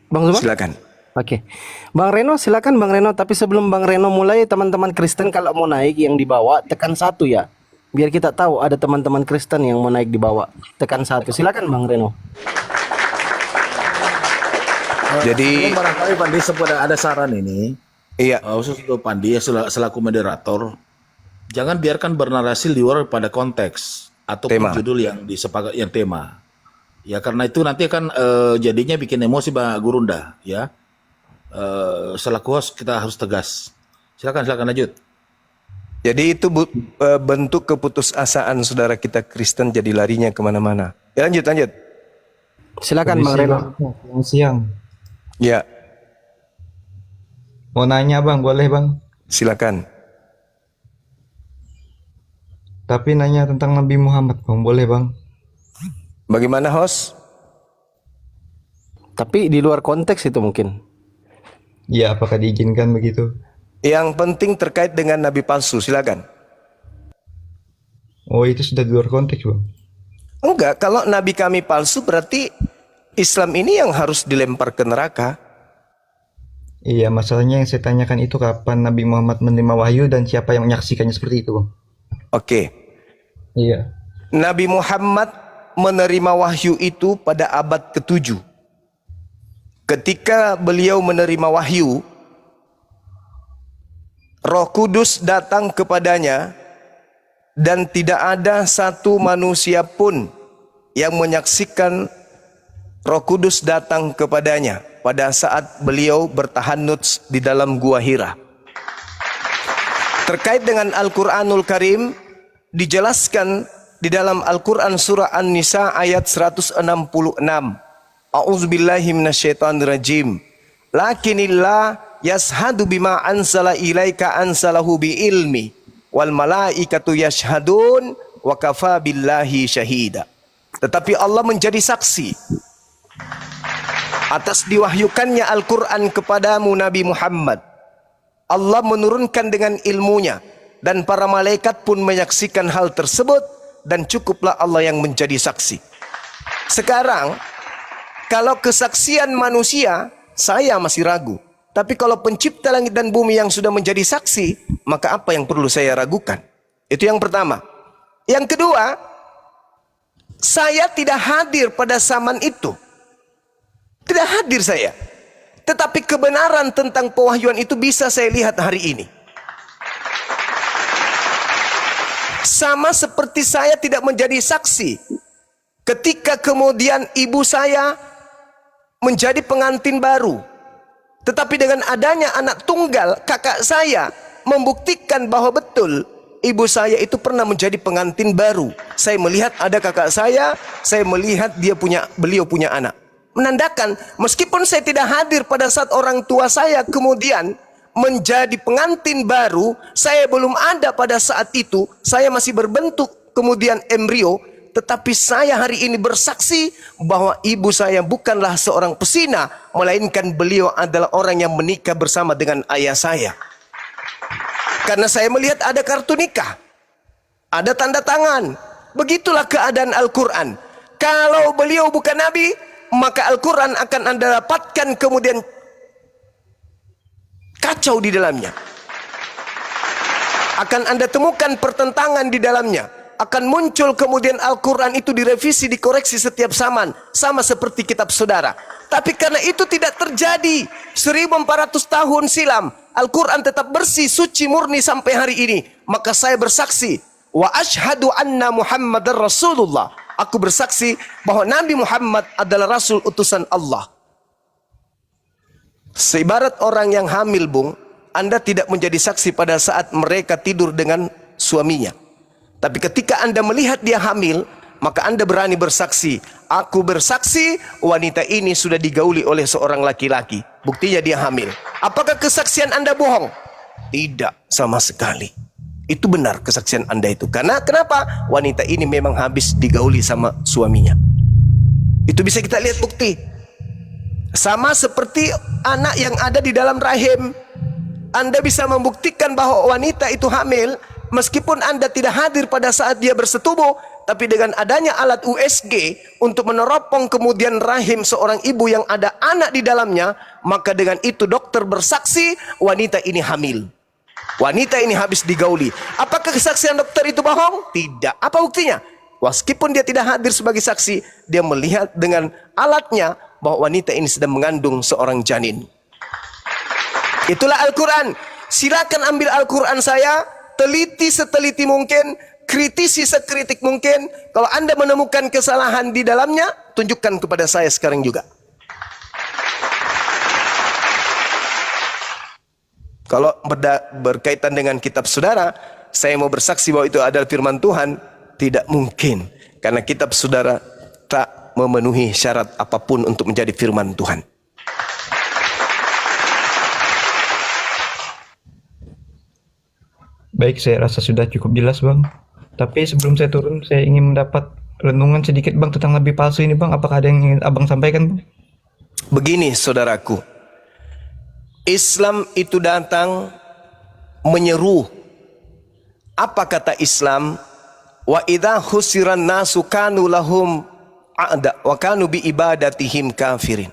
Bang Zuma. Silakan. Oke, Bang Reno silakan Bang Reno. Tapi sebelum Bang Reno mulai, teman-teman Kristen kalau mau naik yang dibawa tekan 1 ya, biar kita tahu ada teman-teman Kristen yang mau naik di bawah. Tekan 1. Silakan Bang Reno. Jadi barangkali Pandi sepeda ada saran ini. Iya. Khusus untuk Pandi selaku moderator, jangan biarkan bernarasi di luar pada konteks atau judul yang disepakati yang tema. Ya karena itu nanti akan jadinya bikin emosi Mbak Gurunda ya. Selaku host kita harus tegas. Silakan lanjut. Jadi itu bentuk keputusasaan saudara kita Kristen jadi larinya kemana-mana. Ya, lanjut. Silakan Bang Reno. Selamat siang. Ya. Mau nanya bang, boleh bang? Silakan. Tapi nanya tentang Nabi Muhammad bang, boleh bang? Bagaimana host? Tapi di luar konteks itu mungkin. Ya, apakah diizinkan begitu? Yang penting terkait dengan nabi palsu, silakan. Oh, itu sudah di luar konteks bang? Enggak, kalau nabi kami palsu berarti Islam ini yang harus dilempar ke neraka. Iya, masalahnya yang saya tanyakan itu kapan Nabi Muhammad menerima wahyu dan siapa yang menyaksikannya seperti itu bang? Oke. Iya. Nabi Muhammad menerima wahyu itu pada abad ke-7. Ketika beliau menerima wahyu, Roh Kudus datang kepadanya dan tidak ada satu manusia pun yang menyaksikan Roh Kudus datang kepadanya pada saat beliau bertahannuts di dalam gua Hira. Terkait dengan Al-Quranul Karim, dijelaskan di dalam Al-Quran surah An-Nisa ayat 166. A'udzubillahi minasyaitonirrajim. Lakinillah yashhadu bima ansala ilaika ansalahu bi ilmi wal malaikatu yashhadun wa kafa billahi syahida. Tetapi Allah menjadi saksi atas diwahyukannya Al-Quran kepadamu Nabi Muhammad. Allah menurunkan dengan ilmunya dan para malaikat pun menyaksikan hal tersebut dan cukuplah Allah yang menjadi saksi. Sekarang kalau kesaksian manusia saya masih ragu, tapi kalau pencipta langit dan bumi yang sudah menjadi saksi, maka apa yang perlu saya ragukan? Itu yang pertama. Yang kedua, saya tidak hadir pada zaman itu. Tidak hadir saya. Tetapi kebenaran tentang pewahyuan itu bisa saya lihat hari ini. Sama seperti saya tidak menjadi saksi ketika kemudian ibu saya menjadi pengantin baru. Tetapi dengan adanya anak tunggal, kakak saya membuktikan bahwa betul ibu saya itu pernah menjadi pengantin baru. Saya melihat ada kakak saya melihat beliau punya anak. Menandakan meskipun saya tidak hadir pada saat orang tua saya kemudian menjadi pengantin baru, saya belum ada pada saat itu, saya masih berbentuk kemudian embrio, tetapi saya hari ini bersaksi bahwa ibu saya bukanlah seorang pesina, melainkan beliau adalah orang yang menikah bersama dengan ayah saya. Karena saya melihat ada kartu nikah, ada tanda tangan. Begitulah keadaan Al-Quran. Kalau beliau bukan nabi, maka Al-Quran akan Anda dapatkan kemudian kacau di dalamnya. Akan Anda temukan pertentangan di dalamnya. Akan muncul kemudian Al-Quran itu direvisi, dikoreksi setiap zaman. Sama seperti kitab saudara. Tapi karena itu tidak terjadi 1400 tahun silam, Al-Quran tetap bersih, suci, murni sampai hari ini. Maka saya bersaksi, wa ashhadu anna Muhammadar Rasulullah. Aku bersaksi bahwa Nabi Muhammad adalah Rasul utusan Allah. Seibarat orang yang hamil, Bung, Anda tidak menjadi saksi pada saat mereka tidur dengan suaminya. Tapi ketika Anda melihat dia hamil, maka Anda berani bersaksi. Aku bersaksi wanita ini sudah digauli oleh seorang laki-laki. Buktinya dia hamil. Apakah kesaksian Anda bohong? Tidak sama sekali. Itu benar kesaksian Anda itu. Karena kenapa? Wanita ini memang habis digauli sama suaminya. Itu bisa kita lihat bukti. Sama seperti anak yang ada di dalam rahim. Anda bisa membuktikan bahwa wanita itu hamil meskipun Anda tidak hadir pada saat dia bersetubuh, tapi dengan adanya alat USG untuk meneropong kemudian rahim seorang ibu yang ada anak di dalamnya, maka dengan itu dokter bersaksi wanita ini hamil. Wanita ini habis digauli. Apakah kesaksian dokter itu bohong? Tidak. Apa buktinya? Meskipun dia tidak hadir sebagai saksi, dia melihat dengan alatnya bahwa wanita ini sedang mengandung seorang janin. Itulah Al-Quran. Silakan ambil Al-Quran saya, teliti seteliti mungkin, kritisi sekritik mungkin. Kalau Anda menemukan kesalahan di dalamnya, tunjukkan kepada saya sekarang juga. Kalau berkaitan dengan kitab saudara, saya mau bersaksi bahwa itu adalah firman Tuhan, tidak mungkin. Karena kitab saudara tak memenuhi syarat apapun untuk menjadi firman Tuhan. Baik, saya rasa sudah cukup jelas Bang. Tapi sebelum saya turun, saya ingin mendapat renungan sedikit Bang tentang nabi palsu ini Bang. Apakah ada yang ingin Abang sampaikan Bang? Begini saudaraku, Islam itu datang menyeru. Apa kata Islam? Wa idza husiran nasu kanu lahum a'da wa kanu bi ibadatihim kafirin.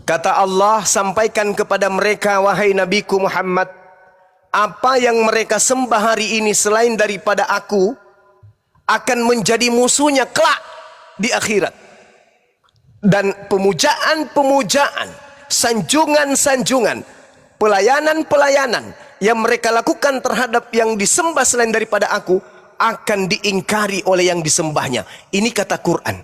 Kata Allah, sampaikan kepada mereka, wahai Nabiku Muhammad, apa yang mereka sembah hari ini selain daripada aku akan menjadi musuhnya kelak di akhirat. Dan pemujaan-pemujaan, sanjungan-sanjungan, pelayanan-pelayanan yang mereka lakukan terhadap yang disembah selain daripada aku akan diingkari oleh yang disembahnya. Ini kata Quran.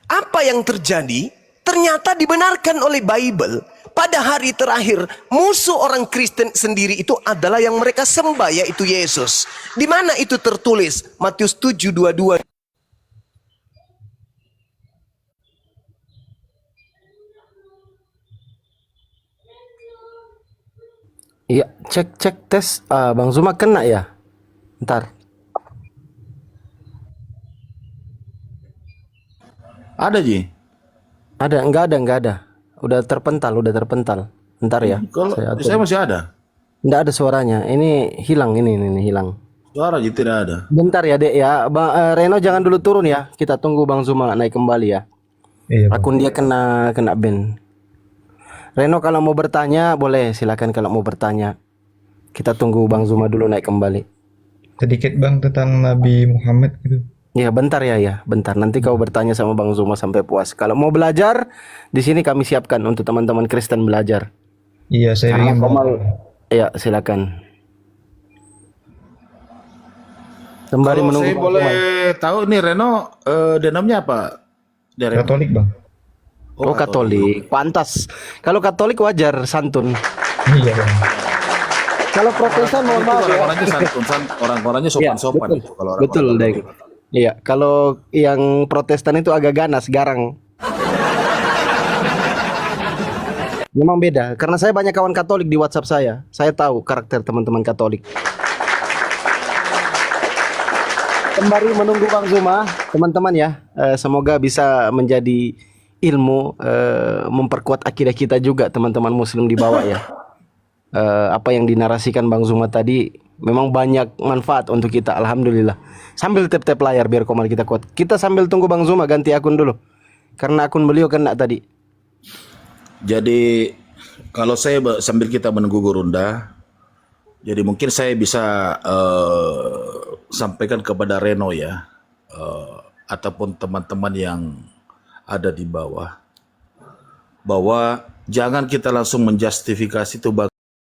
Apa yang terjadi? Ternyata dibenarkan oleh Bible. Pada hari terakhir, musuh orang Kristen sendiri itu adalah yang mereka sembah, yaitu Yesus. Di mana itu tertulis? Matius 7:22. Iya, cek tes. Bang Zuma kena ya? Ntar. Ada Ji? Ada, enggak ada. Udah terpental. Ntar ya. Kalau saya atur. saya masih ada. Enggak ada suaranya. Ini hilang, ini hilang. Suara Ji tidak ada. Bentar ya, Dek ya. Bang Reno jangan dulu turun ya. Kita tunggu Bang Zuma naik kembali ya. Iya, Bang. Akun dia kena ban. Reno kalau mau bertanya boleh, silakan kalau mau bertanya. Kita tunggu Bang Zuma dulu naik kembali. Sedikit Bang tentang Nabi Muhammad gitu. Ya bentar ya, bentar. Nanti kau bertanya sama Bang Zuma sampai puas. Kalau mau belajar, di sini kami siapkan untuk teman-teman Kristen belajar. Iya, saya ingin Ya, silakan. Sembari Kalau menunggu saya Bang boleh Zuma. tahu nih Reno denamnya apa? Dari Katolik Bang. Oh, Katolik. Pantas. Kalau Katolik wajar santun. Iya Bang. Kalau Protestan mohon maaf ya. Orang-orangnya santun, orang-orangnya sopan-sopan betul. itu kalau orang-orang Betul, Deng. Katolik. Iya, kalau yang Protestan itu agak ganas, garang. Memang beda, karena saya banyak kawan Katolik di WhatsApp saya. Saya tahu karakter teman-teman Katolik. Sembari menunggu Bang Zuma, teman-teman ya, semoga bisa menjadi ilmu, memperkuat akidah kita juga teman-teman Muslim di bawah ya. Apa yang dinarasikan Bang Zuma tadi memang banyak manfaat untuk kita, alhamdulillah. Sambil tap-tap layar biar komal kita kuat. Kita sambil tunggu Bang Zuma ganti akun dulu, karena akun beliau kena tadi. Jadi kalau saya sambil kita menunggu Gurunda, jadi mungkin saya bisa sampaikan kepada Reno ya, ataupun teman-teman yang ada di bawah, bahwa jangan kita langsung menjustifikasi itu